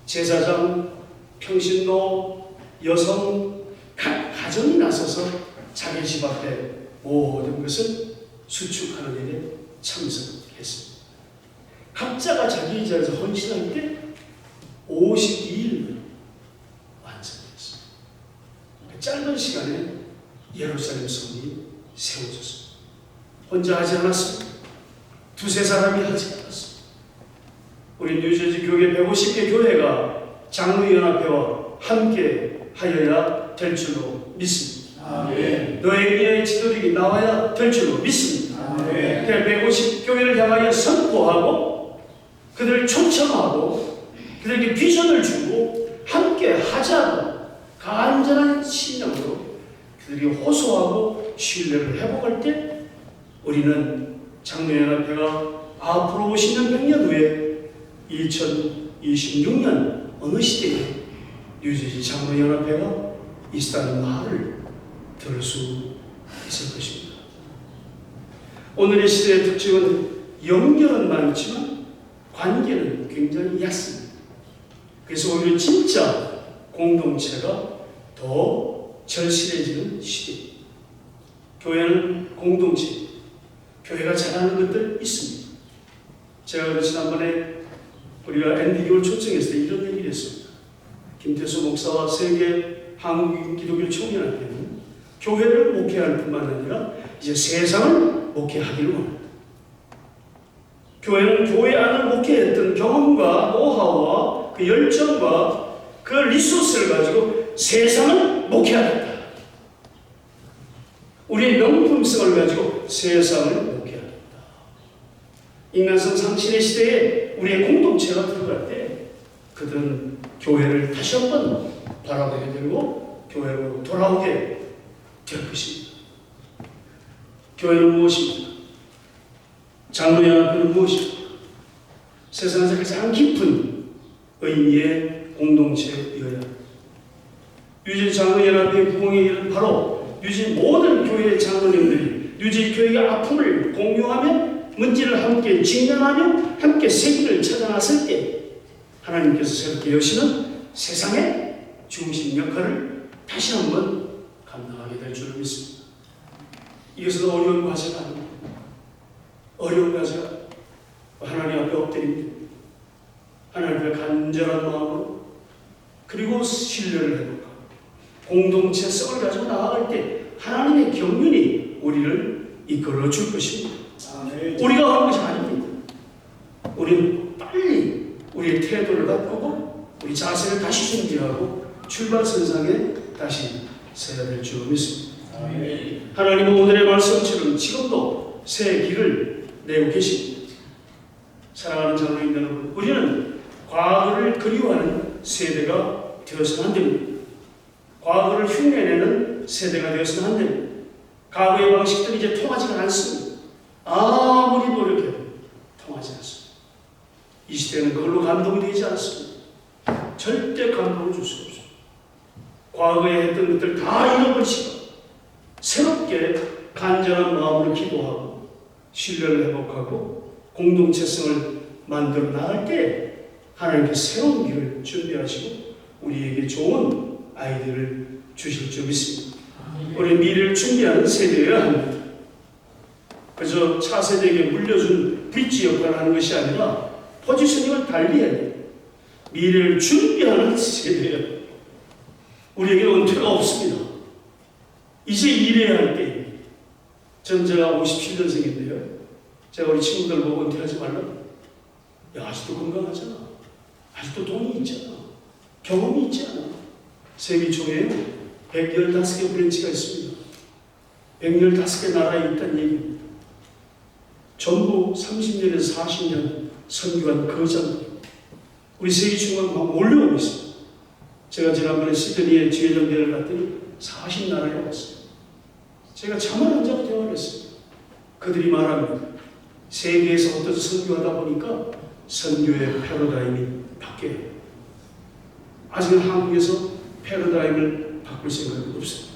제사장, 평신도, 여성, 각 가정이 나서서 자기 집 앞에 모든 것을 수축하는 일에 참석했습니다. 각자가 자기 자리에서 헌신할 때 52일 완성됐습니다. 그 짧은 시간에 예루살렘 성이 세워졌습니다. 혼자 하지 않았습니다. 두세 사람이 하지 않았습니다. 우리 뉴저지 교회 150개 교회가 장로연합회와 함께 하여야 될 줄로 믿습니다. 너에게 지도력이 나와야 될 줄로 믿습니다. 150교회를 향하여 선포하고 그들을 초청하고 그들에게 비전을 주고 함께 하자고 간절한 신념으로 그들이 호소하고 신뢰를 회복할 때 우리는 장로연합회가 앞으로 50년 100년 후에 2026년 어느 시대에 뉴저지 장로연합회가 있다는 말을 들을 수 있을 것입니다. 오늘의 시대의 특징은 연결은 많지만 관계는 굉장히 얕습니다. 그래서 오히려 진짜 공동체가 더 절실해지는 시대입니다. 교회는 공동체, 교회가 잘하는 것들 있습니다. 제가 지난번에 우리가 ND교를 초청했을 때 이런 얘기를 했습니다. 김태수 목사와 세계 한국 기독교 총연합회는 교회를 목회할 뿐만 아니라 이제 세상을 목회하기를 원합니다. 교회는 교회 안을 목회했던 경험과 노하우와 그 열정과 그 리소스를 가지고 세상을 목회하겠다. 우리의 명품성을 가지고 세상을 목회하겠다. 인간성 상실의 시대에 우리의 공동체가 들어갈 때 그들은 교회를 다시 한번 바라보게 되고 교회로 돌아오게 될 것입니다. 교회는 무엇입니까? 장로연합회는 무엇입니까? 세상에서 가장 깊은 의미의 공동체여야 합니다. 뉴저지 장로연합회의 부흥의 일은 바로 뉴저지 모든 교회의 장로님들이 뉴저지 교회의 아픔을 공유하며 문제를 함께 직면하며 함께 세계를 찾아 나설 때 하나님께서 새롭게 여시는 세상의 중심 역할을 다시 한번 감당하게 될 줄을 믿습니다. 이것은 어려운 과제가 아닙니다. 어려운 과제가 하나님 앞에 엎드립니다. 하나님 앞에 간절한 마음으로 그리고 신뢰를 회복하고 공동체성을 가지고 나아갈 때 하나님의 경륜이 우리를 이끌어 줄 것입니다. 우리가 하는 것이 아닙니다. 우리는 빨리 우리의 태도를 바꾸고 우리 자세를 다시 준비하고 출발선상에 다시 서야 될 줄 믿습니다. 하나님은 오늘의 말씀처럼 지금도 새 길을 내고 계십니다. 사랑하는 장로님 여러분, 우리는 과거를 그리워하는 세대가 되어서는 안 됩니다. 과거를 흉내내는 세대가 되어서는 안 됩니다. 과거의 방식들이 이제 통하지가 않습니다. 아무리 노력해도 통하지 않습니다. 이 시대는 그걸로 감동이 되지 않습니다. 절대 감동을 줄 수 없습니다. 과거에 했던 것들 다 잃어버리시고 새롭게 간절한 마음으로 기도하고 신뢰를 회복하고 공동체성을 만들어 나갈 때 하나님께서 새로운 길을 준비하시고 우리에게 좋은 아이디어를 주실 줄 믿습니다. 우리 미래를 준비하는 세대여야 합니다. 그저 차세대에게 물려준 브릿지 역할을 하는 것이 아니라 포지셔닝을 달리해야 돼요. 미래를 준비하는 세대예요. 우리에게 은퇴가 없습니다. 이제 일해야 할 때입니다. 전 제가 57년생인데요. 제가 우리 친구들 보고 은퇴하지 말라고. 야, 아직도 건강하잖아. 아직도 돈이 있잖아. 경험이 있잖아. 세계총회에 115개 브랜치가 있습니다. 115개 나라에 있다는 얘기입니다. 전부 30년에서 40년 선교한 거장들. 우리 세계총회가 막 몰려오고 있습니다. 제가 지난번에 시드니에 지회장대를 갔더니 40나라에 왔어요. 제가 자만 앉아서 대화를 했습니다. 그들이 말합니다. 세계에서 어떤 선교하다 보니까 선교의 패러다임이 바뀌어요. 아직은 한국에서 패러다임을 바꿀 생각이 없습니다.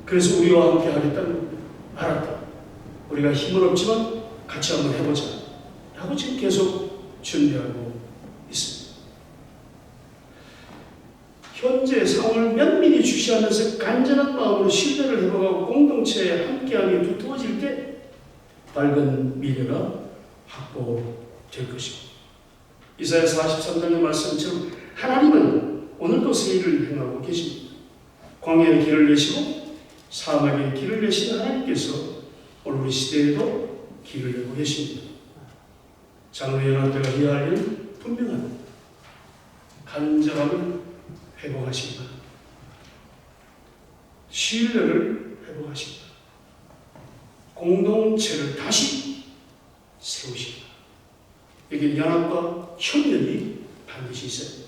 그래서 우리와 함께 하겠다는 알았다. 우리가 힘은 없지만 같이 한번 해보자. 라고 지금 계속 준비하고 있습니다. 현재 상황을 면밀히 주시하면서 간절한 마음으로 신뢰를 회복하고 공동체에 함께하며 두터워질 때 밝은 미래가 확보될 것입니다. 이사야 43장의 말씀처럼 하나님은 오늘도 새 일을 행하고 계십니다. 광야의 길을 내시고 사막의 길을 내시는 하나님께서 오늘 우리 시대에도 길을 내고 계십니다. 장로연합회가 해야 할 일은 분명합니다. 간절함을 회복하시기 바랍니다. 신뢰를 회복하시기 바랍니다. 공동체를 다시 세우시기 바랍니다. 여기 연합과 협력이 반드시 있어요.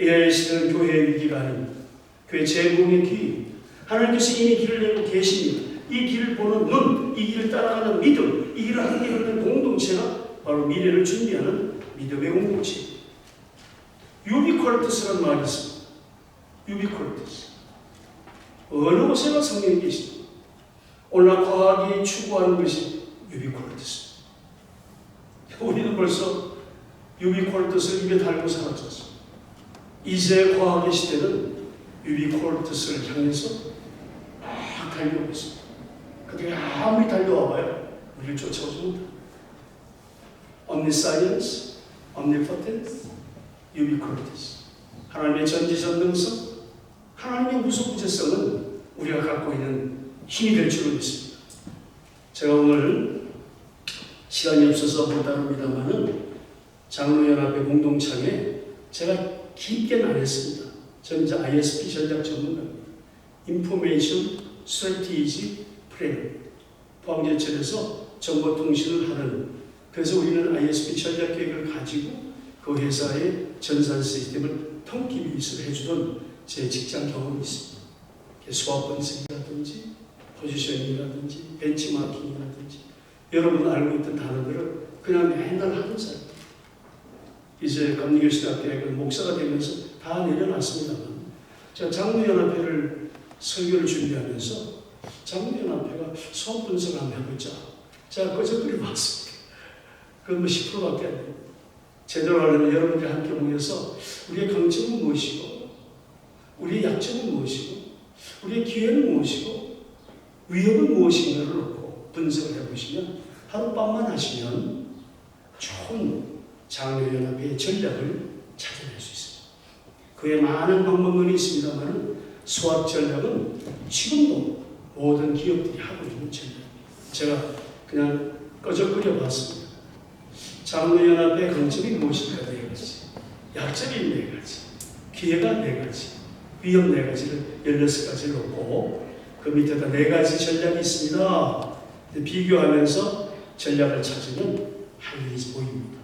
AIS는 교회의 위기가 아닙니다. 교회 재공의 기회입니다. 하나님께서 이미 길을 내고 계십니다. 이 길을 보는 눈, 이 길을 따라가는 믿음, 이 길을 함께 걷는 공동체가 바로 미래를 준비하는 믿음의 공동체입니다. 유비퀄리티스라는 말이 있습니다. 유비퀄리티스. 어느 곳에나 성령이 계십니다. 오늘날 과학이 추구하는 것이 유비퀄리티스. 우리는 벌써 유비퀄리티스를 입에 달고 살았잖습니다. 이제 과학의 시대는 유비퀄리티스를 향해서 막 달려오고 있습니다. 그들이 아무리 달려와봐요. 우리를 쫓아오지 못합니다. Omniscience, Omnipotence, Ubiquitous. 하나님의 전지전능성, 하나님의 무소부재성은 우리가 갖고 있는 힘이 될 줄로 믿습니다. 제가 오늘 시간이 없어서 못 다룹니다만은 장로연합회 공동창에 제가 깊게는 안 했습니다. 저는 이제 ISP 전략 전문가입니다. Information Strategy Plan. 포항제철에서 정보통신을 하는, 그래서 우리는 ISP 전략 계획을 가지고 그 회사의 전산 시스템을 통기 비서를 해주던 제 직장 경험이 있습니다. 수학 분석이라든지 포지셔닝이라든지 벤치마킹이라든지 여러분 알고 있던 단어들을 그냥 맨날 하는 사람. 이제 감리교시대학교의 목사가 되면서 다 내려놨습니다만, 제가 장로연합회를 설교를 준비하면서 장로연합회가 수학 분석을 한번 해보자. 제가 꺼져버려 봤습니다. 그건 뭐 10%밖에 안 돼요. 제대로 하려면 여러분들이 함께 모여서 우리의 강점은 무엇이고, 우리의 약점은 무엇이고, 우리의 기회는 무엇이고, 위협은 무엇인가를 놓고 분석을 해보시면, 하룻밤만 하시면 좋은 장로연합회의 전략을 찾아낼 수 있습니다. 그에 많은 방법론이 있습니다만 수학 전략은 지금도 모든 기업들이 하고 있는 전략입니다. 제가 그냥 꺼적거려 봤습니다. 장로연합의 강점이 무엇일까? 4가지, 약점이 4가지, 기회가 4가지, 위협 4가지를 16가지를 놓고 그 밑에다 4가지 전략이 있습니다. 비교하면서 전략을 찾으면 할 일이 보입니다.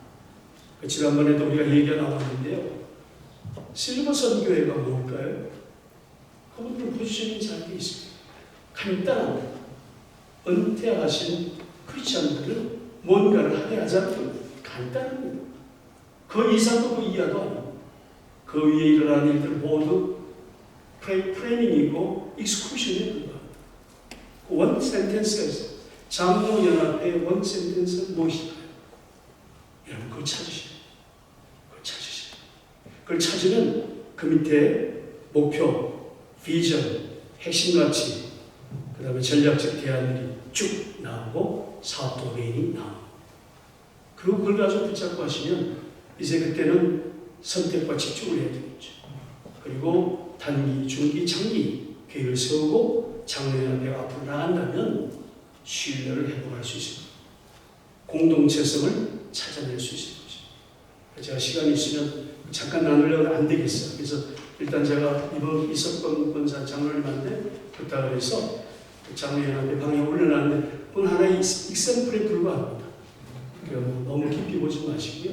지난번에도 우리가 얘기가 나왔는데요. 실버 선교회가 뭘까요? 그분들은 포지션이 잘 되어 있습니다. 간단한 은퇴하신 크리스천들은 뭔가를 하게 하자는 겁니다. 간단합니다. 그 이상도 그 이하도 아닙니다. 그 위에 일어나는 일들 모두 프레이닝이고 익스큐션에 불과합니다. 원 센텐스가 있어요. 장로연합회의 원 센텐스는 무엇일까요? 여러분 그걸 찾으셔야 돼요. 그걸 찾으셔야 돼요. 그걸 찾으면 그 밑에 목표, 비전, 핵심 가치, 그 다음에 전략적 대안들이 쭉 나오고 사업 도메인이 나옵니다. 그리고 그걸 가지고 붙잡고 하시면 이제 그때는 선택과 집중을 해야 되겠죠. 그리고 단기, 중기, 장기 계획을 세우고 장로연합회가 앞으로 나간다면 신뢰를 회복할 수 있습니다. 공동체성을 찾아낼 수 있을 것입니다. 제가 시간이 있으면 잠깐 나누려고 안 되겠어요. 그래서 일단 제가 이번 이석권 권사 장로님한테 부탁을 해서 장로연합회 방에 올려놨는데 그건 하나의 익샘플에 불과합니다. 그러니까 너무 깊이 보지 마시고요.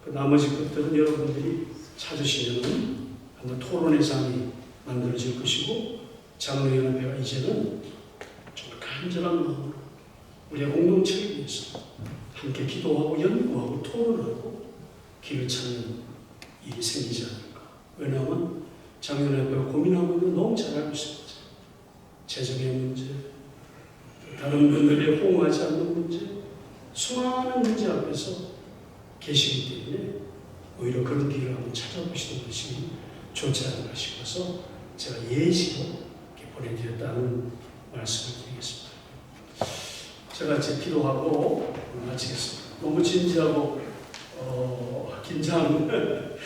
그 나머지 것들은 여러분들이 찾으시면 한번 토론의 장이 만들어질 것이고 장로연합회가 이제는 좀 간절한 마음으로 우리의 공동체를 위해서 함께 기도하고 연구하고 토론하고 길을 찾는 일이 생기지 않을까. 왜냐하면 장로연합회가 고민하고 있는 거 너무 잘 알고 있습니다. 재정의 문제, 다른 분들의 호응하지 않는 문제, 수많은 문제 앞에서 계시기 때문에 오히려 그런 길을 한번 찾아보시는 것이 좋지 않을까 싶어서 제가 예시로 이렇게 보내드렸다는 말씀을 드리겠습니다. 제가 이제 기도하고 마치겠습니다. 너무 진지하고 긴장되는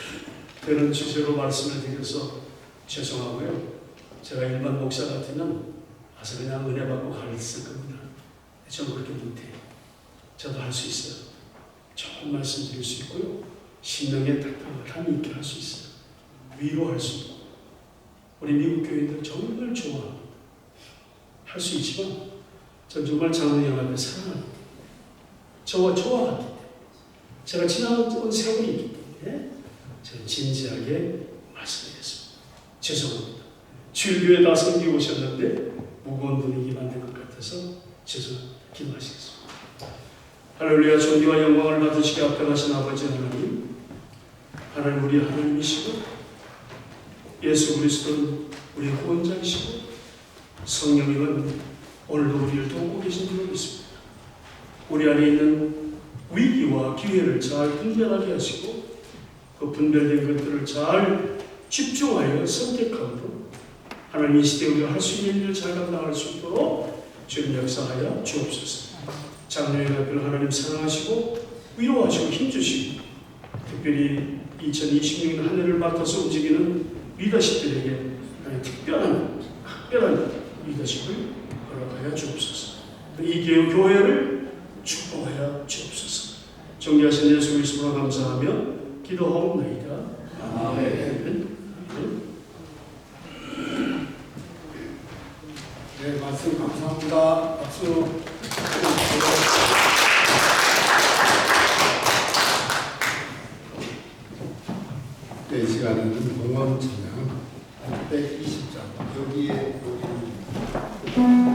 주제로 말씀을 드려서 죄송하고요. 제가 일반 목사 같으면 와서 그냥 은혜 받고 갔을 겁니다. 저는 그렇게 못해요. 저도 할 수 있어요. 좋은 말씀 드릴 수 있고요. 심령의 따뜻함이 있게 할 수 있어요. 위로할 수 있고. 우리 미국 교회들 정말 좋아합니다. 할 수 있지만 전 정말 장로연합을 사랑합니다. 저와 좋아하기 때문에 제가 지나온 세월이 있기 때문에 저는 진지하게 말씀드렸습니다. 죄송합니다. 주일교회 다 섬기고 오셨는데 무거운 분위기 만든 것 같아서 죄송합니다. 기도하시겠습니다. 할렐루야. 존귀와 영광을 받으시게 앞당하신 아버지 하나님, 하나님 우리 하나님이시고 예수 그리스도는 우리 구원자이시고 성령님은 오늘도 우리를 돕고 계신 줄로 믿습니다. 우리 안에 있는 위기와 기회를 잘 분별하게 하시고 그 분별된 것들을 잘 집중하여 선택함으로 하나님 이 시대에 우리가 할 수 있는 일을 잘 감당할 수 있도록 주님 역사하여 주옵소서. 장로연합회를 하나님 사랑하시고 위로하시고 힘주시고 특별히 2026년 한 해를 맡아서 움직이는 리더십들에게 특별한 리더십을 허락하여 주옵소서. 이 교회를 축복하여 주옵소서. 존귀하신 예수 그리스도로 감사하며 기도하옵나이다. 아멘. 네, 말씀 감사합니다. 박수. 네, 이 시간에는 봉헌 찬양 120장 여기에 우리의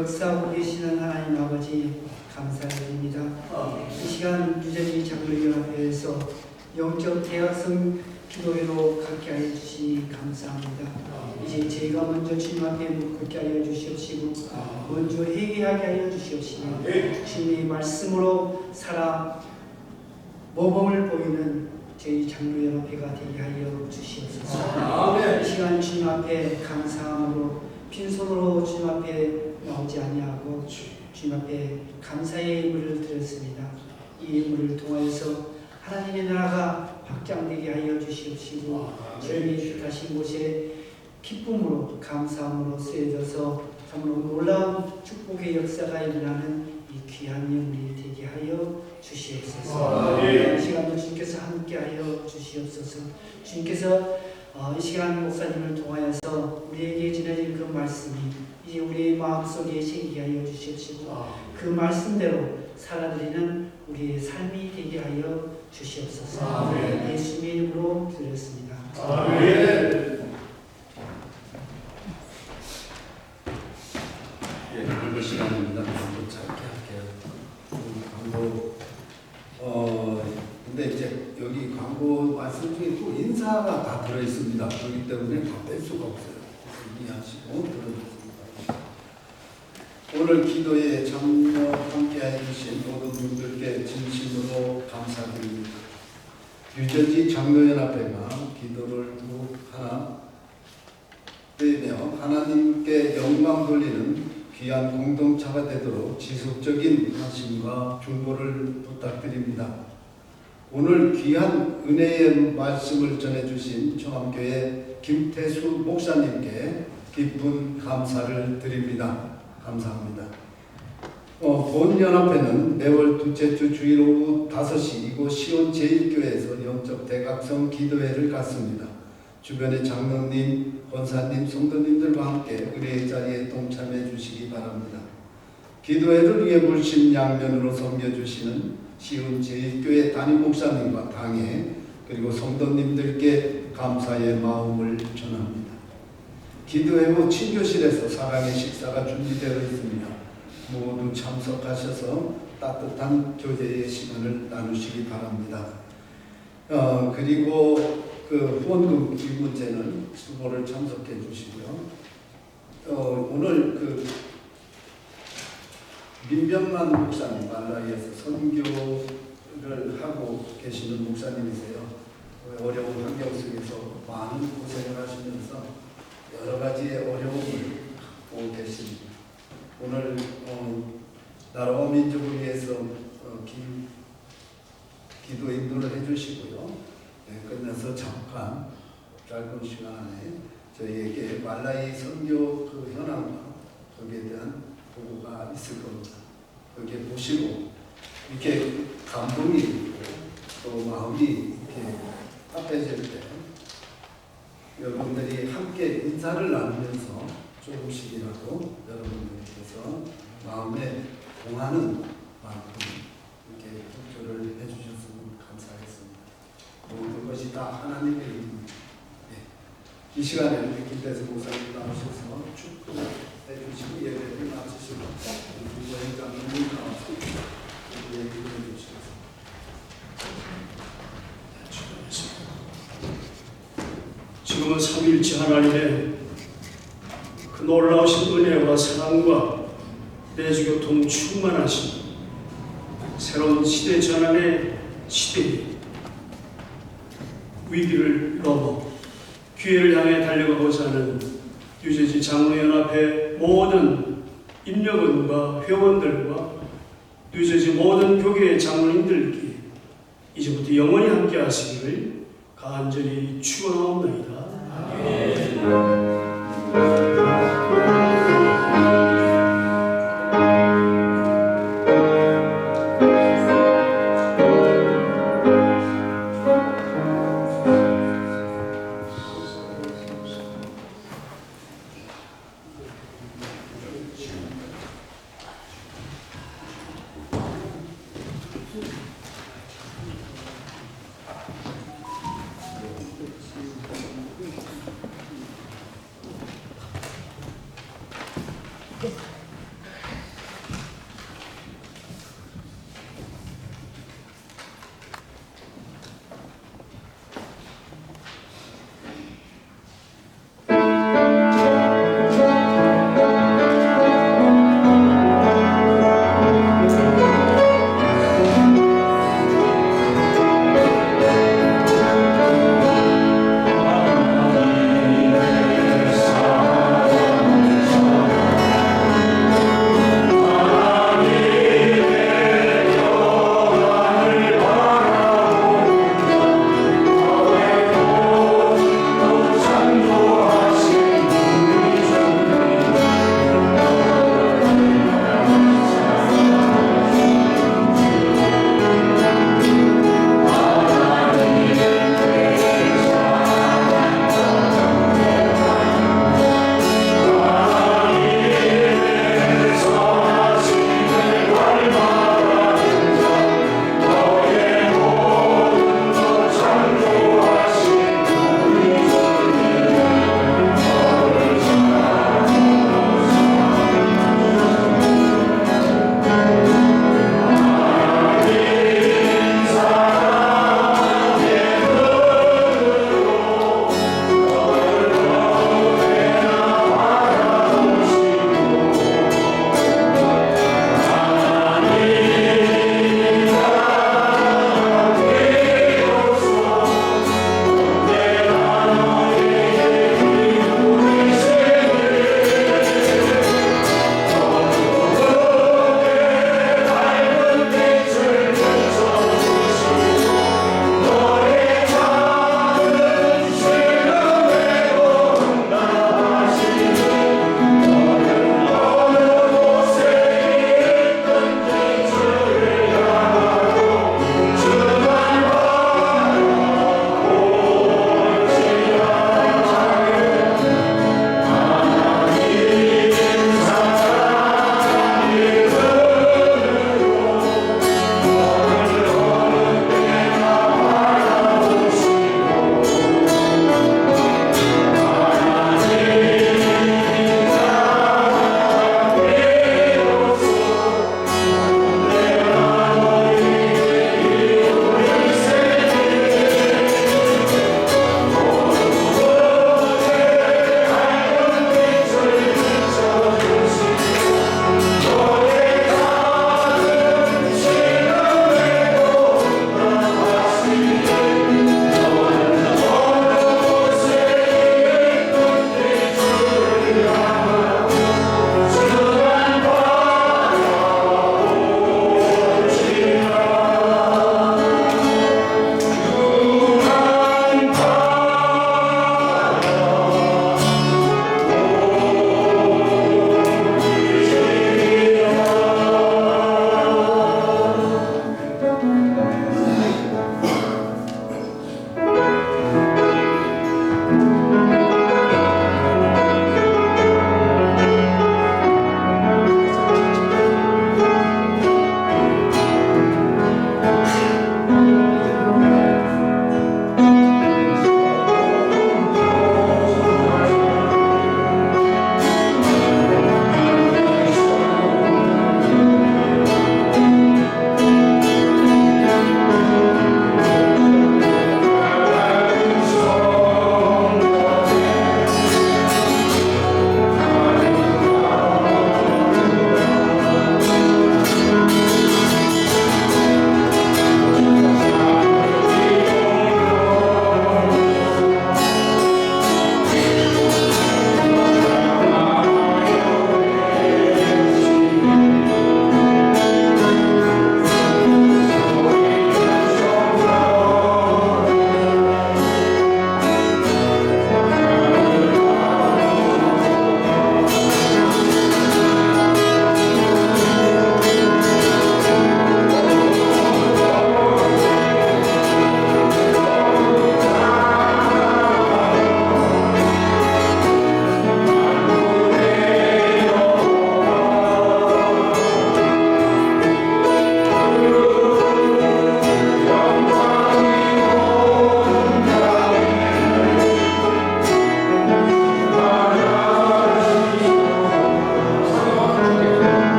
역사하고 계시는 하나님 아버지 감사드립니다. 이 시간 유전지 장로연합회에서 영적 대학성 기도회로 갖게 하여 주시니 감사합니다. 이제 저희가 먼저 주님 앞에 묻게 하여 주시옵시고 먼저 회개하게 하여 주시옵시며 주님의 말씀으로 살아 모범을 보이는 저희 장로연합회가 되게 하여 주시옵소서. 이 시간 주님 앞에 감사함으로 빈손으로 주님 앞에 나오지 아니하고 주님 앞에 감사의 예물을 드렸습니다. 이 예물을 통하여서 하나님의 나라가 확장되게 하여 주시옵시고 주님이 뜻하신 곳에 기쁨으로 감사함으로 쓰여져서 참으로 놀라운 축복의 역사가 일어나는 이 귀한 예물이 되게 하여 주시옵소서. 이 시간도 주님께서 함께하여 주시옵소서. 주님께서 이 시간 목사님을 통하여서 우리에게 전해진 그 말씀이 이제 우리의 마음속에 생기하여 주시옵시고 그 말씀대로 살아드리는 우리의 삶이 되게 하여 주시옵소서. 예수님의 이름으로 드렸습니다. 아멘. 예, 광고 시간입니다. 광고 짧게 할게요. 광고, 근데 이제 여기 광고 말씀 중에 또 인사가 다 들어있습니다. 그렇기 때문에 다 뺄 수가 없어요. 이해하시고 들어주십니다. 오늘 기도에 참여 함께해 주신 모든 분들께 진심으로 감사드립니다. 유전지 장로연합회가 기도를 더욱 하나 되며 하나님께 영광 돌리는 귀한 공동체가 되도록 지속적인 관심과 중보를 부탁드립니다. 오늘 귀한 은혜의 말씀을 전해주신 청암교회 김태수 목사님께 깊은 감사를 드립니다. 감사합니다. 본 연합회는 매월 둘째 주 주일 오후 5시 이곳 시온 제1교회에서 영적 대각성 기도회를 갖습니다. 주변의 장로님, 권사님, 성도님들과 함께 의뢰의 자리에 동참해 주시기 바랍니다. 기도회를 위해 물심양면으로 섬겨주시는 시온 제1교회 담임 목사님과 당회 그리고 성도님들께 감사의 마음을 전합니다. 기도회 후 친교실에서 사랑의 식사가 준비되어 있습니다. 모두 참석하셔서 따뜻한 교제의 시간을 나누시기 바랍니다. 그리고 그 후원금 이 문제는 수고를 참석해 주시고요. 오늘 그 민병만 목사님 말라이에서 선교를 하고 계시는 목사님이세요. 어려운 환경 속에서 많은 고생을 하시면서 여러 가지의 어려움을 보고 계십니다. 오늘 나라와 민족을 위해서 기도 인도를 해주시고요. 네, 끝나서 잠깐 짧은 시간 안에 저희에게 말라이 선교 그 현황과 거기에 대한 보고가 있을 겁니다. 거기에 보시고 이렇게 감동이 있고 또 마음이 이렇게 합해질 때 여러분들이 함께 인사를 나누면서 조금씩이라도 여러분들께서 마음에 동하는 만큼 이렇게 협조를 해주셨으면 감사하겠습니다. 모든 것이 다 하나님의 일입니다. 네. 이 시간에 우리 김태수 목사님 나오셔서 축복해 주시고 예배를 마치시고 부부회장님 나와서 얘기를 해주시겠습니다. 지금은 삼위일체 하나님의 그 놀라우신 은혜와 사랑과 내주교통 충만하신 새로운 시대 전환의 시대에 위기를 넘어 기회를 향해 달려가고자 하는 유전지 장로연합회 모든 인력원과 회원들과 유전지 모든 교계의 장로님들께 이제부터 영원히 함께 하시기를 간절히 축원하옵나이다.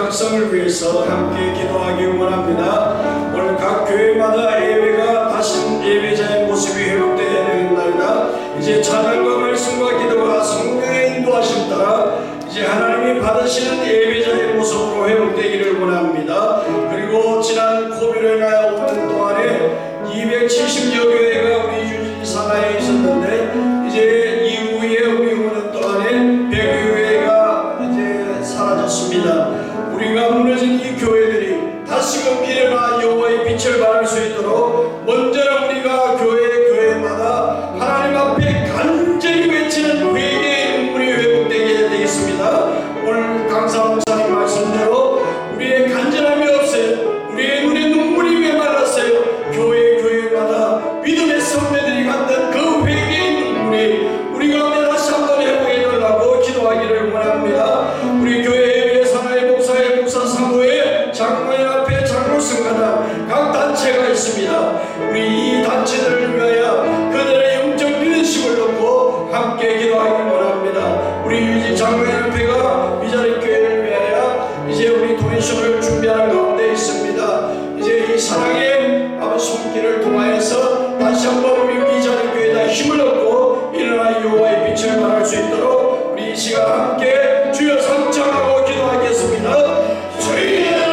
작성을 위해서 함께 기도하기 원합니다. 오늘 각 교회마다 예배가 다시 예배자의 모습이 회복되어야 되겠나이다. 이제 찬양과 말씀과 기도가 성령의 인도하심 따라 이제 하나님이 받으시는 예배자의 모습으로 회복되기를 원합니다. 그리고 지난 코비로 인하여 5년 동안에 270여 교회가 우리 주진 산하에 있었는데 이제 이후에 우리 5년 동안에 100여 교회가 이제 사라졌습니다. 우리가 무너진 이 교회들이 다시금 일어나 여호와의 빛을 발할 수 있도록 먼저는 우리가 교회마다 하나님 앞에 간절히 외치는 회개의 눈물이 회복되게 되겠습니다. 오늘 강사 목사님 말씀대로 우리의 간절함이 없어요. 우리의 눈에 눈물이 메말랐어요. 교회마다 믿음의 선배들이 갖던 그 회개의 눈물이 우리 가운데 다시 한번 회복해 달라고 기도하기를 원합니다. 우리 교회 산하의 목사의 목사 사무회 장로회 앞에 장로 승가단 각 단체가 있습니다. 우리 이 단체들을 위하여 그들의 영적 리더십을 놓고 함께 기도하기를 원합니다. 우리 유지 장로회 앞에가 미자립 교회를 위하여 이제 우리 도네이션을 준비하는 가운데 있습니다. 이제 이 사랑의 아버지 손길을 통하여서 다시 한번 우리 미자립 교회에다 힘을 얻고 일어나 여호와의 빛을 발할 수 있도록 우리 이 시간 함께 주여 상장하고 기도하겠습니다. 주여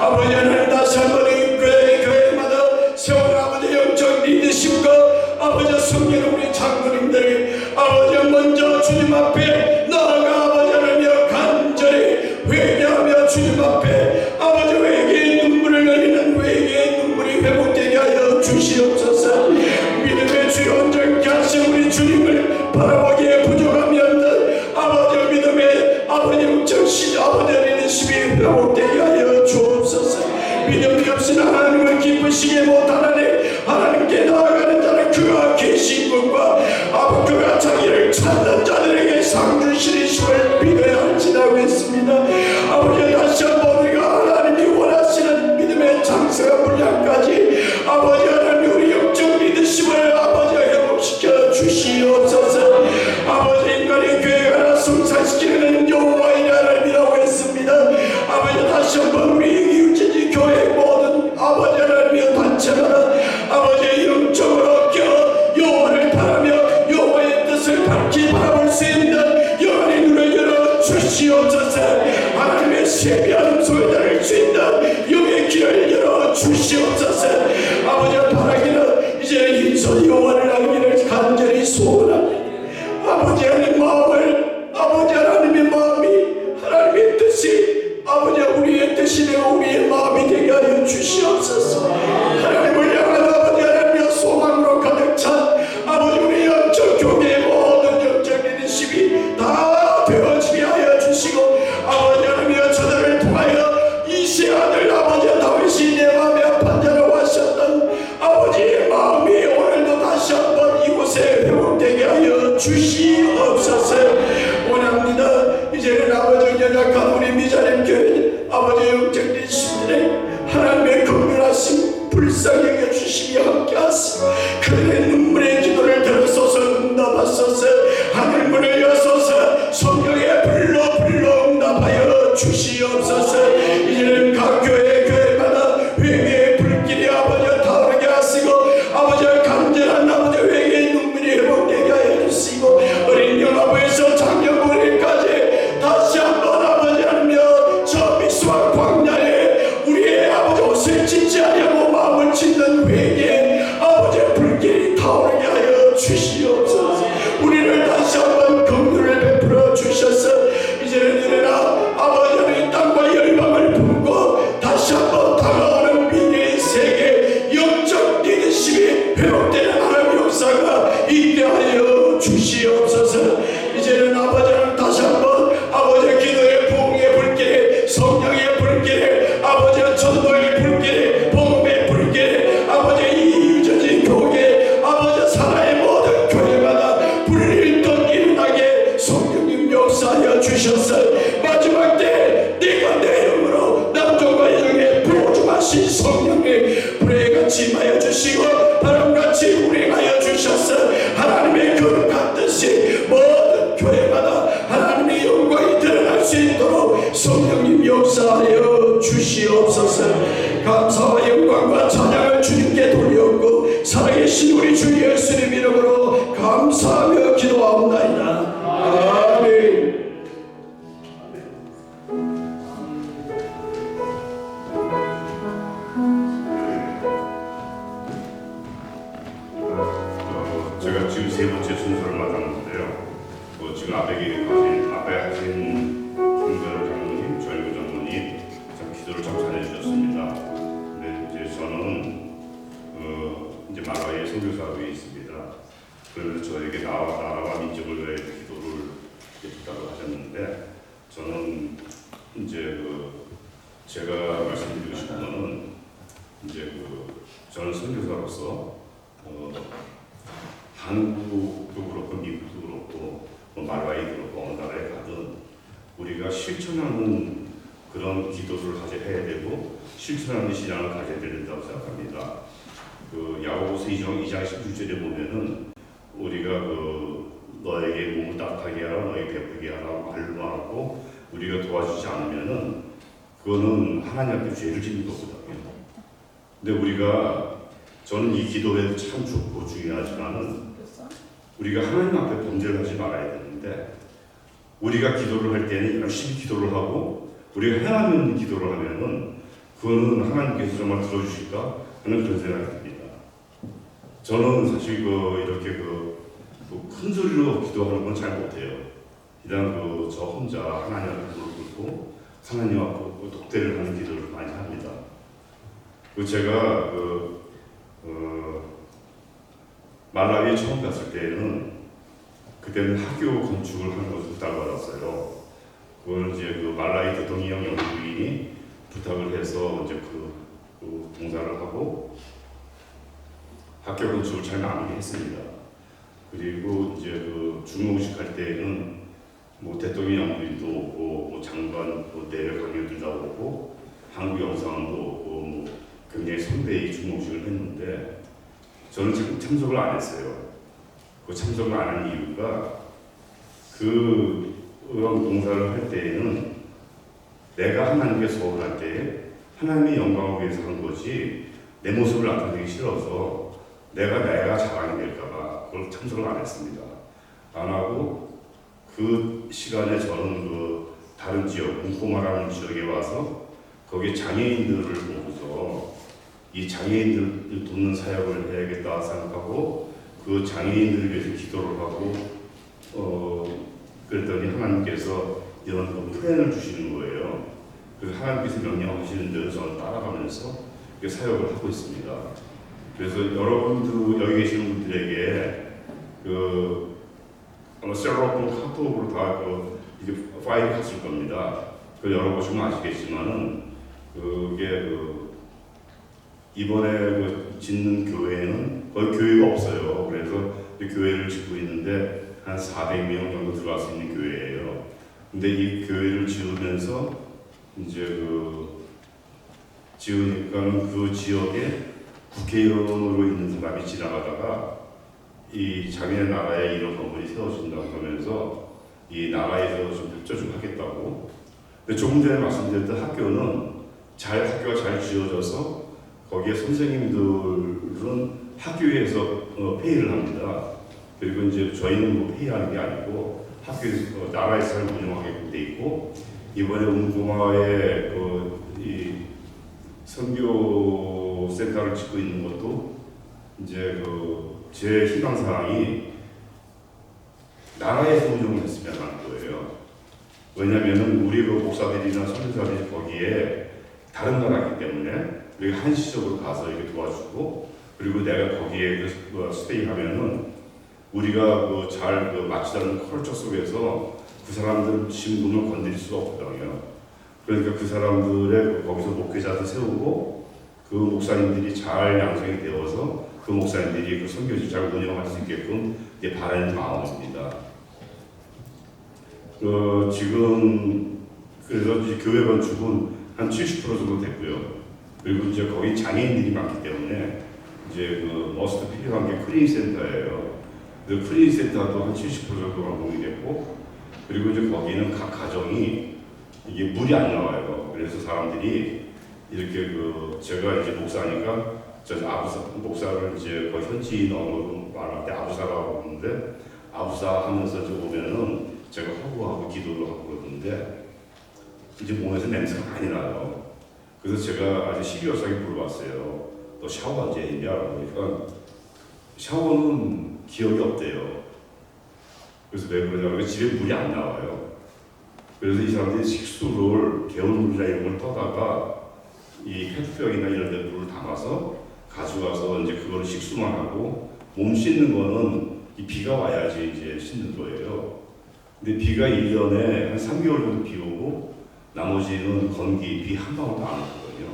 아버지 하나님 다시 한번 이 교회마다 세월 아버지 영적 리더십과 아버지 섬기는 우리 장로님들이 아버지 먼저 주님 앞에 나아가 아버지 하나님 간절히 회개하며 주님 앞에 아버지 회개의 눈물을 흘리는 회개의 눈물이 회복되게 하여 주시옵소서. 믿음의 주여 온전케 하신 우리 주님을 바라보기에 부족하면 아버지 믿음의 아버지 영적 아버지 리더십이 회복되게 하여 주옵소서. 믿음이 없인 하나님을 기쁘시게 못하나니 하나님께 나아가는 자는 그가 계신 것과 아버지 그가 자기를 찾는 자들에게 상 주시리심을 믿어야 할지라고 했습니다. 아버지 다시 한번 우리가 하나님이 원하시는 믿음의 장세와 분량까지 아버지 하나님 우리 영적 리더십을 아버지 회복시켜 주시옵소서. 아버지 인간의 교회가 성사시키는 여호와의 하나님이라고 했습니다. 아버지 다시 한번 우리 이웃집 교회 모든 아버지 하나님의 단체마다 아버지 영적으로 껴 여호와를 바라며 여호와의 뜻을 밝히 바라볼 수 있는 영원의 눈을 열어 주시옵소서. 하나님의 세비하는 소유자를 수 있는 영의 길을 열어 주시옵소서. 아버지 바라기는 이제 힘써 여호와를 알기를 간절히 소원합니다. 아버지 하나님 마음을 아버지 하나님의 마음이 하나님의 뜻이 아버지 우리의 뜻이 되고 우리의 마음이 되게 하여 주시옵소서. 하나님을 향한 아버지 하나님의 소망으로 가득 찬 아버지 우리 영적 교회의 모든 영적 리더십이 다 되어지게 하여 주시고 아버지 하나님의 저들을 통하여 이세 아들 아버지 다윗이 내 마음에 아픈 자라고 하셨던 아버지의 마음이 오늘도 다시 한번 이곳에 회복되게 하여 주시옵소서. 원합니다. 이제는 아버지 연약한 우리 미자립 교회 아버지 영적 리더십들의 하나님의 긍휼하심 불쌍히 여겨주시기 함께 하시고 그들의 눈물의 기도를 들으소서 응답하소서. 하늘문을 여소서 성령의 불로 응답하여 주시옵소서. 이제는 각 교회마다 회개의 불길이 아버지 타오르게 하시고 아버지 간절한 아버지 회개의 눈물이 회복되게 하여 주시고 어린 영아부에서 작년부일까지 다시 한번 아버지 하며 저 미스와 광야에 우리의 아버지 옷을 찢지 아니하고 마음을 찢는 회개 아버지의 불길이 타오르게 하여 주시옵소서. 우리를 다시 한번 긍휼을 베풀어 주셔서 이제는 일어나 아버지 하나님 땅과 열방을 품고 다시 한번 다가오는 미래의 세계 영적 리더십이 회복되는 하나님의 역사가 있게 하여 주시옵소서. 이제는 아버지 하나님 다시 한번 아버지의 기도의 부흥의 불길에 성령의 불길에 아버지의 전도의 불길에 복음의 불길에 아버지의 이유저지 교계 아버지 사나의 모든 교회마다 불일던 일어나게 성령님 역사하여 주셔서 마지막 때 네가 내 이름으로 남종과 여종에 부어주마신 성령의 불에 같이 임하여 주시고 바람같이 운행하여 주셔서 하나님의 거룩한 뜻이 모든 교회마다 하나님의 영광이 드러날 수 있도록 성령님 역사하여 주시옵소서. 감사와 영광과 찬양을 주님께 돌려오고 살아계신 우리 주 예수님 이름으로 감사하며 기도하옵나이다. 아멘. 제가 지금 세 번째 순서를 맡았는데요. 지금 앞에 하신 김건우 장로님, 조일구 장로님 참 기도를 참 잘해주셨습니다. 근데 이제 저는 이제 마라의 선교사업에 있습니다. 그래서 저에게 나라와 민족을 위해 기도를 부탁을 하셨는데 저는 이제 제가 말씀드리고 싶은 거는 이제 저는 선교사로서 한국도 그렇고 미국도 그렇고 말라이도 그렇고 어느 나라에 가든 우리가 실천하는 그런 기도를 해야 되고 실천하는 신앙을 가져야 된다고 생각합니다. 야고보서 2장 16절에 보면은 우리가 너에게 몸을 따뜻하게 하라 너에게 베풀게 하라 말로 하고 우리가 도와주지 않으면은 그거는 하나님 앞에 죄를 짓는 것거든요. 근데 저는 이 기도에도 참 좋고 중요하지만은 우리가 하나님 앞에 범죄를 하지 말아야 되는데 우리가 기도를 할 때는 열심히 기도를 하고 우리가 행하는 기도를 하면은 그거는 하나님께서 정말 들어주실까 하는 그런 생각이 듭니다. 저는 사실 이렇게 큰 소리로 기도하는 건 잘 못해요. 그냥 저 혼자 하나님 앞에 무릎 꿇고 하나님 앞에 독대를 하는 기도를 많이 합니다. 제가 말라위에 처음 갔을 때는 그때는 학교 건축을 하는 것을 부탁받았어요. 그걸 이제 말라위 대통령 연구인이 부탁을 해서 이제 그 공사를 하고 학교 건축을 잘 마무리했습니다. 그리고 이제 중공식 할 때는 뭐 대통령 연구인도 오고 뭐 장관 내외 관료들도 오고 한국 영상도 오고 뭐 굉장히 선대의 중공식을 했는데 저는 참석을 안 했어요. 그 참석을 안 한 이유가 그 의원 공사를 할 때에는 내가 하나님께 소원할 때 하나님의 영광을 위해서 한 거지 내 모습을 나타내기 싫어서 내가 자랑이 될까봐 그걸 참석을 안 했습니다. 안 하고 그 시간에 저는 다른 지역, 웅코마라는 지역에 와서 거기에 장애인들을 보고서 이 장애인들을 돕는 사역을 해야겠다 생각하고 그 장애인들을 위해서 기도를 하고 그랬더니 하나님께서 이런 플랜을 주시는 거예요. 그래서 하나님께서 명령하시는 대로 저는 따라가면서 사역을 하고 있습니다. 그래서 여러분들 여기 계시는 분들에게 아마 셀러폰 카톡으로 다 이게 파일이 갔을 겁니다. 열어보시면 아시겠지만은 그게 이번에 짓는 교회는 거의 교회가 없어요. 그래서 교회를 짓고 있는데 한 400명 정도 들어갈 수 있는 교회예요. 근데 이 교회를 지으면서 이제 지으니까는 그 지역에 국회의원으로 있는 사람이 지나가다가 이 자기네 나라에 이런 건물이 세워진다고 하면서 이 나라에서 좀 협조 좀 하겠다고. 근데 조금 전에 말씀드렸던 학교가 잘 지어져서 거기에 선생님들은 학교에서 회의를 합니다. 그리고 이제 저희는 뭐 회의하는 게 아니고 학교에서 나라에서 잘 운영하게끔 돼 있고 이번에 웅고마에 이 선교 센터를 짓고 있는 것도 이제 제 희망사항이 나라에서 운영을 했으면 하는 거예요. 왜냐면은 우리 목사들이나 선교사들이 거기에 다른 나라이기 때문에 우리가 한시적으로 가서 이렇게 도와주고 그리고 내가 거기에 스테이하면은 우리가 잘 맞지 않는 컬처 속에서 그 사람들 신분을 건드릴 수가 없거든요. 그러니까 그 사람들의 거기서 목회자도 세우고 그 목사님들이 잘 양성이 되어서 그 목사님들이 그 선교지 잘 운영할 수 있게끔 바라는 마음입니다. 지금 그래서 이제 교회 건축은 한 70% 정도 됐고요. 그리고 이제 거기 장애인들이 많기 때문에 이제 머스트 필요한 게 클리닉 센터예요. 그 클리닉 센터도 한 70% 정도 완공이 됐고, 그리고 이제 거기는 각 가정이 이게 물이 안 나와요. 그래서 사람들이 이렇게 제가 이제 목사니까 저 목사를 이제 거의 현지인 언어로 말할 때 아부사라고 하는데 아부사 하면서 이제 보면은 제가 허구하고 기도를 하고 그러는데 이제 몸에서 냄새가 많이 나요. 그래서 제가 아주 시기열사하게 물어봤어요. 너 샤워 언제 했냐? 그러니까 샤워는 기억이 없대요. 그래서 왜 그러냐면 집에 물이 안 나와요. 그래서 이 사람들이 식수를 개울물이나 이런 걸 떠다가 이 페트병이나 이런 데 물을 담아서 가져가서 이제 그거를 식수만 하고 몸 씻는 거는 이 비가 와야지 이제 씻는 거예요. 근데 비가 1년에 한 3개월 정도 비 오고 나머지는 건기, 비 한 방울도 안 오거든요.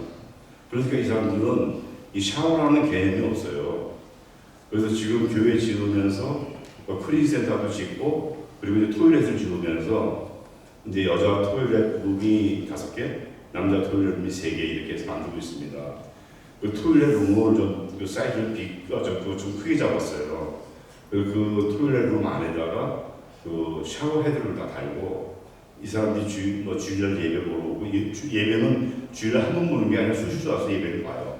그러니까 이 사람들은 이 샤워라는 개념이 없어요. 그래서 지금 교회 지으면서 크리센터도 짓고 그리고 이제 토일렛을 지으면서 이제 여자 토일렛 룸이 5개, 남자 토일렛 룸이 3개 이렇게 해서 만들고 있습니다. 그 토일렛 룸을 그 사이즈를 좀 크게 잡았어요. 그 토일렛 룸 안에다가 그 샤워 헤드를 다 달고 이 사람들이 주일날 예배 보러 오고 예배는 주일날 한 번 보는 게 아니라 수시로 와서 예배를 봐요.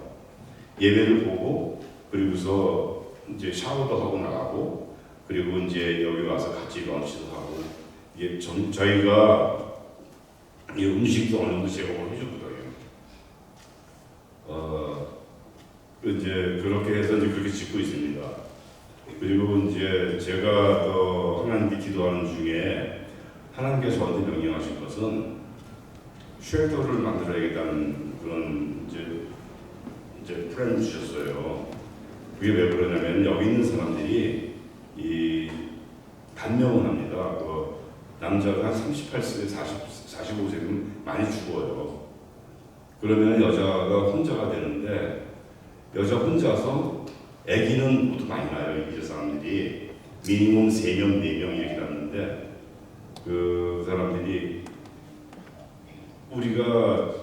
예배를 보고 그리고서 이제 샤워도 하고 나가고 그리고 이제 여기 와서 같이 런치도 하고 이게 저희가 이 음식도 어느 정도 제공을 해줬거든요. 이제 그렇게 해서 이제 그렇게 짓고 있습니다. 그리고 이제 제가 하나님께 기도하는 중에 하나님께서 저한테 명령하신 것은 쉘터를 만들어야겠다는 그런 이제 플랜을 주셨어요. 그게 왜 그러냐면 여기 있는 사람들이 이 단명을 합니다. 남자가 한 38세, 45세면 많이 죽어요. 그러면 여자가 혼자가 되는데 여자 혼자서 아기는 보통 많이 나요. 이 사람들이 미니멈 3명, 4명 이렇게 낳는데 그 사람들이 우리가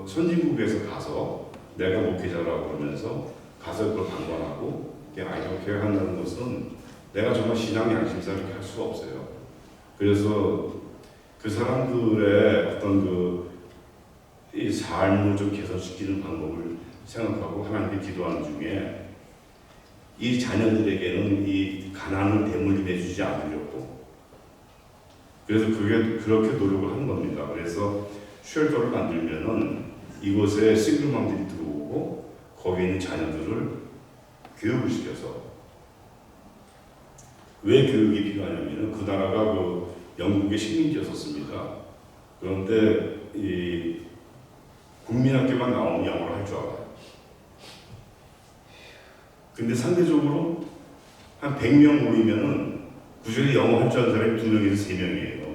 선진국에서 가서 내가 목회자라고 그러면서 가서 그걸 방관하고 아이를 계획한다는 것은 내가 정말 신앙 양심상 이렇게 할 수가 없어요. 그래서 그 사람들의 어떤 이 삶을 좀 개선시키는 방법을 생각하고 하나님께 기도하는 중에 이 자녀들에게는 이 가난을 대물림해 주지 않으려고 그래서 그렇게 노력을 하는 겁니다. 그래서 쉘터를 만들면은 이곳에 싱글맘들이 들어오고 거기에 있는 자녀들을 교육을 시켜서 왜 교육이 필요하냐면은 그 나라가 영국의 식민지였었습니다. 그런데 이 국민학교만 나오면 영어를 할 줄 알아요. 근데 상대적으로 한 100명 모이면은 그중에 영어 할 줄 아는 사람이 2명에서 3명이에요.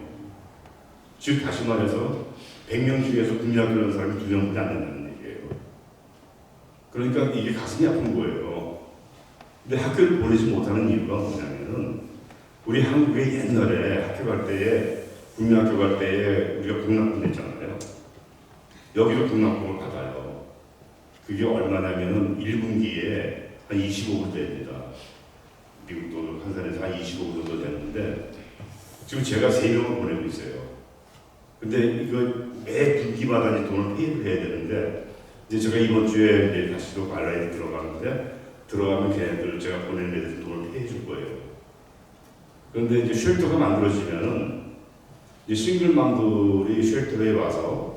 즉 다시 말해서 100명 중에서 국민학교 가는 사람이 2명밖에 안 된다는 얘기예요. 그러니까 이게 가슴이 아픈 거예요. 근데 학교를 보내지 못하는 이유가 뭐냐면은 우리 한국에 옛날에 학교 갈 때에 국민학교 갈 때에 우리가 공납금 냈잖아요. 여기도 공납금을 받아요. 그게 얼마냐면은 1분기에 한 25불 됩니다. 미국도 한산에서 한 25불 정도 되는데 지금 제가 3명을 보내고 있어요. 근데 이거 매 분기마다 이제 돈을 페이를 해야 되는데 이제 제가 이번 주에 이제 다시 또 말라에 들어가는데 들어가면 걔네들 제가 보내는 애들 돈을 페이해 줄 거예요. 그런데 이제 쉘터가 만들어지면은 이제 싱글맘들이 쉘터에 와서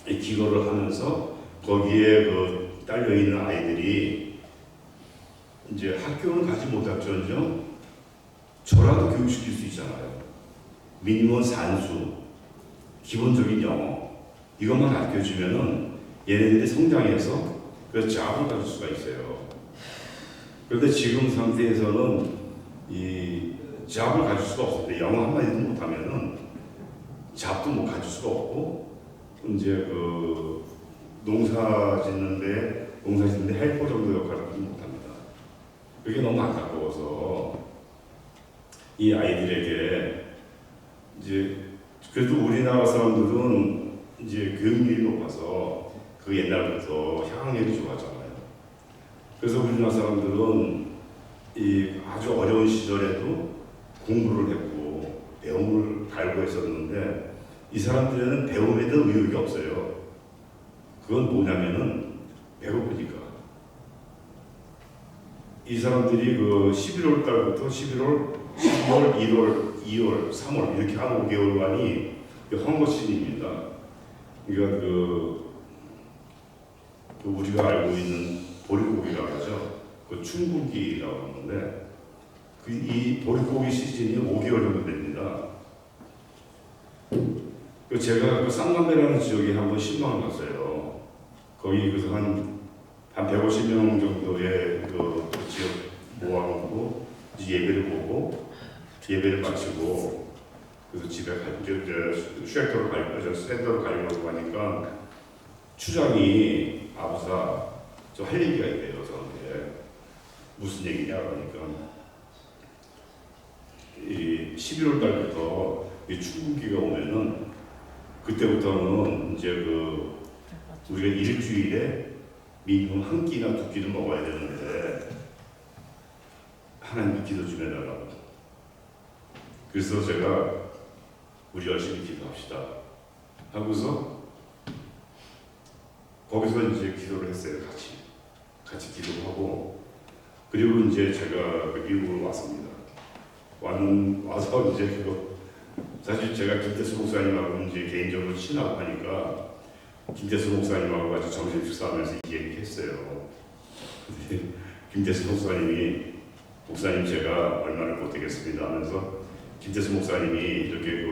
기거를 하면서 거기에 딸려 있는 아이들이 이제 학교는 가지 못할지언정 저라도 교육시킬 수 있잖아요. 미니멈 산수, 기본적인 영어 이것만 가르쳐주면은 얘네들이 성장해서 그 잡을 가질 수가 있어요. 그런데 지금 상태에서는 이 잡을 가질 수가 없는데 영어 한마디도 못하면은 잡도 못 가질 수가 없고 이제 농사 짓는데 헬퍼 정도 역할을 하지 못합니다. 그게 너무 안타까워서 이 아이들에게 이제 그래도 우리나라 사람들은 이제 교육률이 높아서 그 옛날부터 향학력이 좋았잖아요. 그래서 우리나라 사람들은 이 아주 어려운 시절에도 공부를 했고 배움을 갈구했었는데 이 사람들에는 배움에 대한 의욕이 없어요. 그건 뭐냐면은 배고프니까. 이 사람들이 11월 달부터 11월, 12월, 1월, 2월, 3월 이렇게 한 5개월간이 헌거신입니다. 그러니까 우리가 알고 있는 보릿고기라고 하죠. 춘국기라고 하는데 이 보릿고기 시즌이 5개월 정도 됩니다. 제가 쌍남배라는 지역에 한번 신방을 갔어요. 거기 그래서 한 150명 정도의 지역 모아놓고 예배를 보고 예배를 마치고 그래서 집에 쉘터로 센터로 가려고 하니까 추장이 아부사 저 할 얘기가 있대요. 저한테 무슨 얘기냐 그러니까 이 11월 달부터 이 춘국기가 오면은 그때부터는 이제 우리가 일주일에 미니멈 한 끼나 두 끼를 먹어야 되는데 하나님께 기도 좀 해달라고. 그래서 제가 우리 열심히 기도합시다 하고서 거기서 이제 기도를 했어요. 같이 기도하고 그리고 이제 제가 미국으로 왔습니다. 와서 이제 사실 제가 김태수 목사님하고 이제 개인적으로 친하고 하니까 김재수 목사님하고 같이 점심 식사하면서 이 얘기 했어요. 김재수 목사님 제가 얼마나 못되겠습니다 하면서 김재수 목사님이 이렇게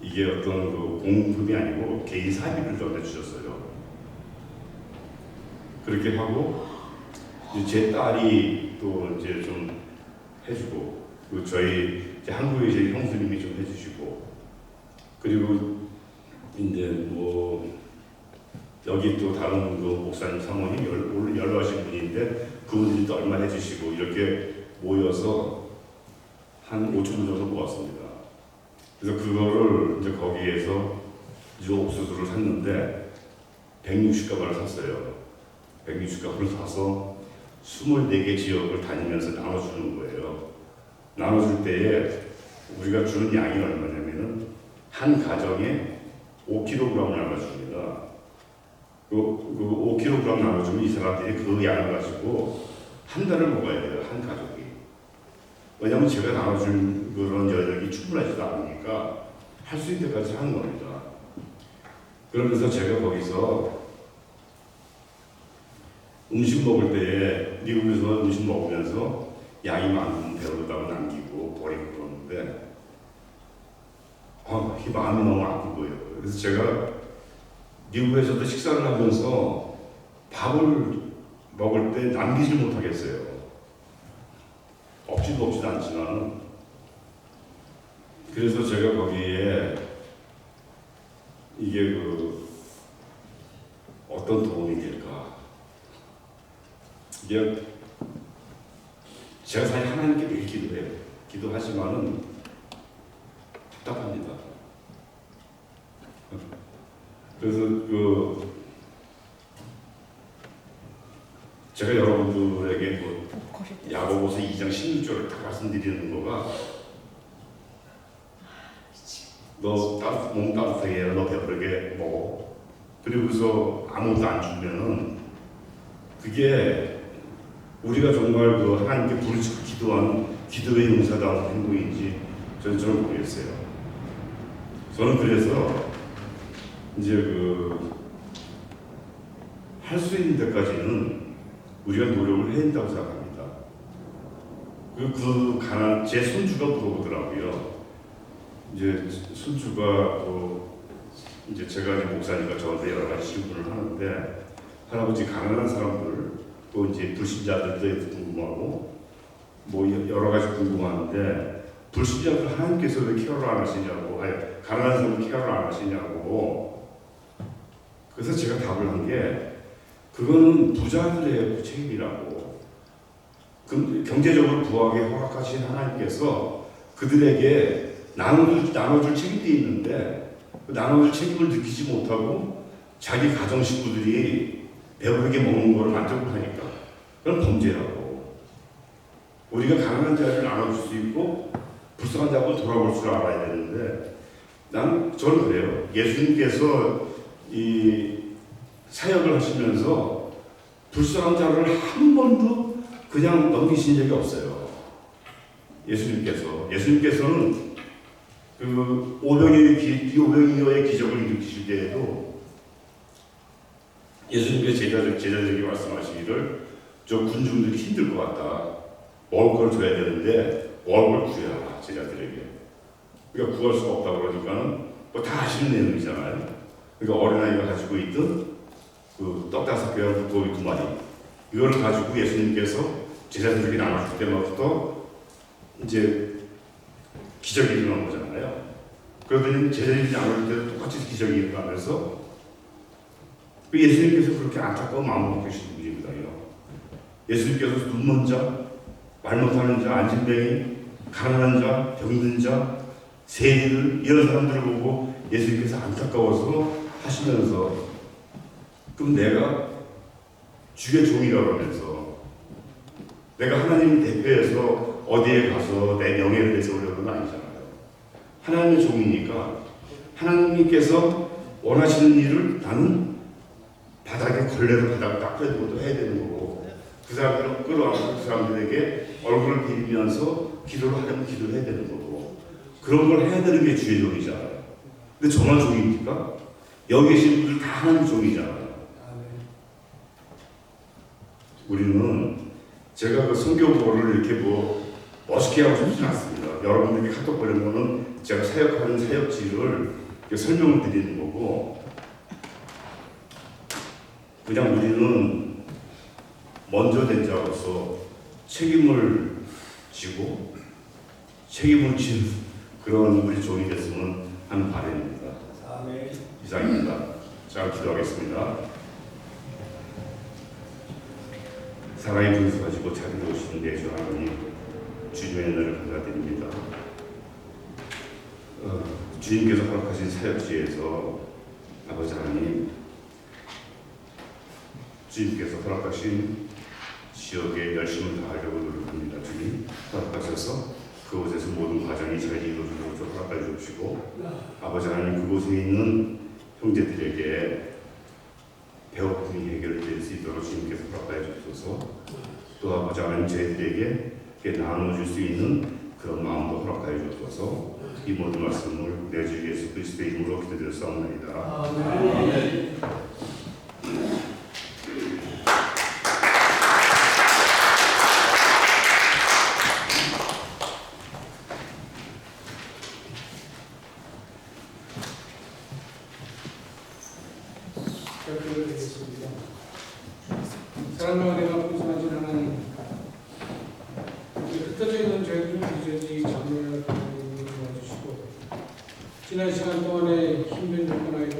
이게 어떤 공금이 아니고 개인 사비를 전해주셨어요. 그렇게 하고 제 딸이 또 이제 좀 해주고 저희 이제 한국에 이제 형수님이 좀 해주시고 그리고 이제 여기 또 다른 목사님 사모님 오늘 연로하신 분인데 그분들이 또 얼마 해주시고 이렇게 모여서 한 5천 원 정도 모았습니다. 그래서 그거를 이제 거기에서 이제 옥수수를 샀는데 160가마를 샀어요. 160가마를 사서 24개 지역을 다니면서 나눠주는 거예요. 나눠줄 때에 우리가 주는 양이 얼마냐면은 한 가정에 5kg을 나눠줍니다. 그 5kg 나눠주면 이 사람들이 그 양을 가지고 한 달을 먹어야 돼요. 한 가족이. 왜냐하면 제가 나눠줄 그런 여력이 충분하지도 않으니까 할 수 있는 데까지 하는 겁니다. 그러면서 제가 거기서 음식 먹을 때에 미국에서 음식 먹으면서 양이 많으면 배우다가 남기고 버리고 그러는데 이 마음이 너무 아픈 거예요. 그래서 제가 미국에서도 식사를 하면서 밥을 먹을 때 남기질 못하겠어요. 없지도 않지만 그래서 제가 거기에 이게 어떤 도움이 될까? 이게 제가 사실 하나님께 매일 기도해요. 기도하지만은 답답합니다. 그래서 제가 여러분들에게 야고보서 2장 16절을 딱 말씀드리는 거가 너 몸 따뜻하게 해라. 너 배부르게 먹어. 그리고서 아무것도 안 주면은 그게 우리가 정말 하나님께 부르짖고 기도하는 기도의 용사다운 행동인지 저는 모르겠어요. 저는 그래서 이제 할 수 있는 데까지는 우리가 노력을 해야 된다고 생각합니다. 제 손주가 물어보더라고요. 이제 손주가 이제 제가 이제 목사니까 저한테 여러 가지 질문을 하는데 할아버지 가난한 사람들 또 이제 불신자들도 궁금하고 여러 가지 궁금한데 불신자들 하나님께서 왜 케어를 안 하시냐고 가난한 사람을 케어를 안 하시냐고. 그래서 제가 답을 한 게 그거는 부자들의 책임이라고. 경제적으로 부하게 허락하신 하나님께서 그들에게 나눠줄 책임도 있는데 그 나눠줄 책임을 느끼지 못하고 자기 가정 식구들이 배부르게 먹는 거를 만족을 하니까 그건 범죄라고. 우리가 가난한 자를 나눠줄 수 있고 불쌍한 자고 돌아볼 줄 알아야 되는데 저는 그래요. 예수님께서 이 사역을 하시면서 불쌍한 자를 한 번도 그냥 넘기신 적이 없어요. 예수님께서는 오병이어의 기적을 일으키실 때에도 예수님께서 제자들에게 말씀하시기를 저 군중들이 힘들 것 같다. 먹을 걸 줘야 되는데 먹을 걸 구해라 제자들에게. 그러니까 구할 수가 없다 그러니까는 다 아시는 내용이잖아요. 그러니까 어린아이가 가지고 있던 떡 5개와 물고기 2마리 이거를 가지고 예수님께서 제자들에게 나눠줄 때마부터 이제 기적이 일어난 거잖아요. 그러더니 제자들이 나눌 때도 똑같이 기적이 일어나면서 예수님께서 그렇게 안타까운 마음을 먹고 계시는 분이거든요. 예수님께서 눈먼 자, 말 못하는 자, 안진뱅이, 가난한 자, 병든 자, 세리들 이런 사람들을 보고 예수님께서 안타까워서 하시면서 그럼 내가 주의 종이라고 하면서 내가 하나님 대표해서 어디에 가서 내 명예를 내세우려는 건 아니잖아요. 하나님의 종이니까 하나님께서 원하시는 일을 나는 바닥에 걸레로 바닥을 닦아주고도 해야 되는 거고 그 사람들은 끌어안고 그 사람들에게 얼굴을 비비면서 기도를 하려면 기도를 해야 되는 거고 그런 걸 해야 되는 게 주의 종이잖아요. 근데 저만 종입니까? 여기 계신 분들 다 하나님 종이잖아요. 우리는 제가 그 선교보고를 이렇게 뭐 멋있게 하고 싶지는 않습니다. 여러분들께 카톡 보내는 거는 제가 사역하는 사역지를 설명을 드리는 거고, 그냥 우리는 먼저 된 자로서 책임을 지고 책임을 지는 그런 우리 종이 됐으면 하는 바람입니다. 이상입니다. 자, 기도하겠습니다. 사랑의 분수 가지고 자리에 오시는 내주 하나님, 주님의 은혜를 감사드립니다. 주님께서 허락하신 사역지에서 아버지 하나님, 주님께서 허락하신 지역에 열심을 다하려고 노력합니다. 주님 허락하셔서 그곳에서 모든 과정이 잘 이루어지도록 허락해 주시고, 아버지 하나님, 그곳에 있는 형제들에게 배고픔이 해결될 수 있도록 주님께서 허락해 주셔서, 또 아버지 하나님, 저희들에게 나눠줄 수 있는 그런 마음도 허락하여 주셔서 이 모든 말씀을 내 주 예수 그리스도의 이름으로 기도드렸사옵나이다. 기도드리겠습니다. 사랑과 은혜가 풍성하신 하나님, 흩어져 있는 저희들을 이제지 장로를 도와주시고, 지난 시간 동안에 힘든 여건하여도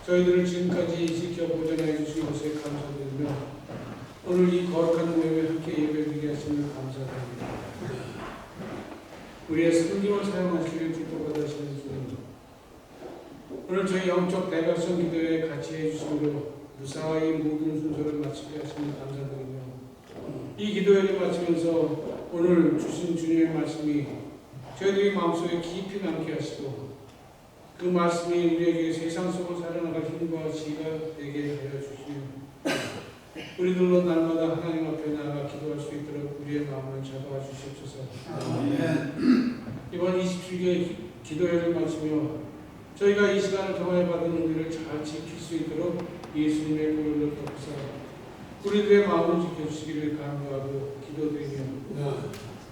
저희들을 지금까지 지켜 보존하여 주신 것에 감사드리며, 오늘 이 거룩한 모임에 함께 예배드리게 하시는 감사드립니다. 우리의 성경을 사용하시길 축복받으시는 주님, 오늘 저희 영적 대각성 기도에 같이 해주심으로 무사히 모든 순서를 마치게 하시니 감사드리며, 이 기도회를 마치면서 오늘 주신 주님의 말씀이 저희들의 마음속에 깊이 남게 하시고, 그 말씀이 우리에게 세상 속을 살아나갈 힘과 지혜가 되게 하여 주시며, 우리들로 날마다 하나님 앞에 나아가 기도할 수 있도록 우리의 마음을 잡아 주시옵소서. 이번 27개 기도회를 마치며 저희가 이 시간을 통해 받은 은혜를 잘 지킬 수 있도록 예수님의 보혈로 덮으사 우리들의 마음을 지켜주시기를 간구하고 기도드리며,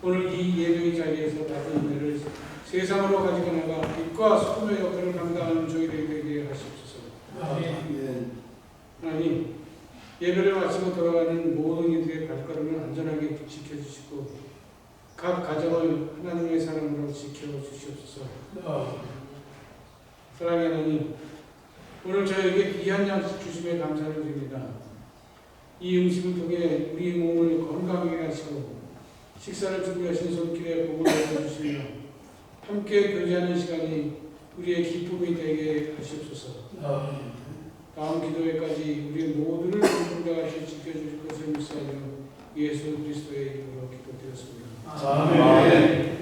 오늘 이 예배의 자리에서 받은 은혜를 세상으로 가지고 나가 빛과 소금의 역할을 감당하는 저희들이 되게 하시옵소서. 하나님, 예배를 마치고 돌아가는 모든 이들의 발걸음을 안전하게 지켜주시고 각 가정을 하나님의 사랑으로 지켜주시옵소서. 사랑의 하나님, 오늘 저에게 귀한 양식 주심에 감사를 드립니다. 이 음식을 통해 우리 몸을 건강하게 하시고 식사를 준비하신 손길에 복을 얻어주시며 함께 교제하는 시간이 우리의 기쁨이 되게 하시옵소서. 다음 기도회까지 우리 모두를 건강하게 지켜주실 것을 믿사오며 예수 그리스도의 이름으로 기도드렸습니다. 아멘.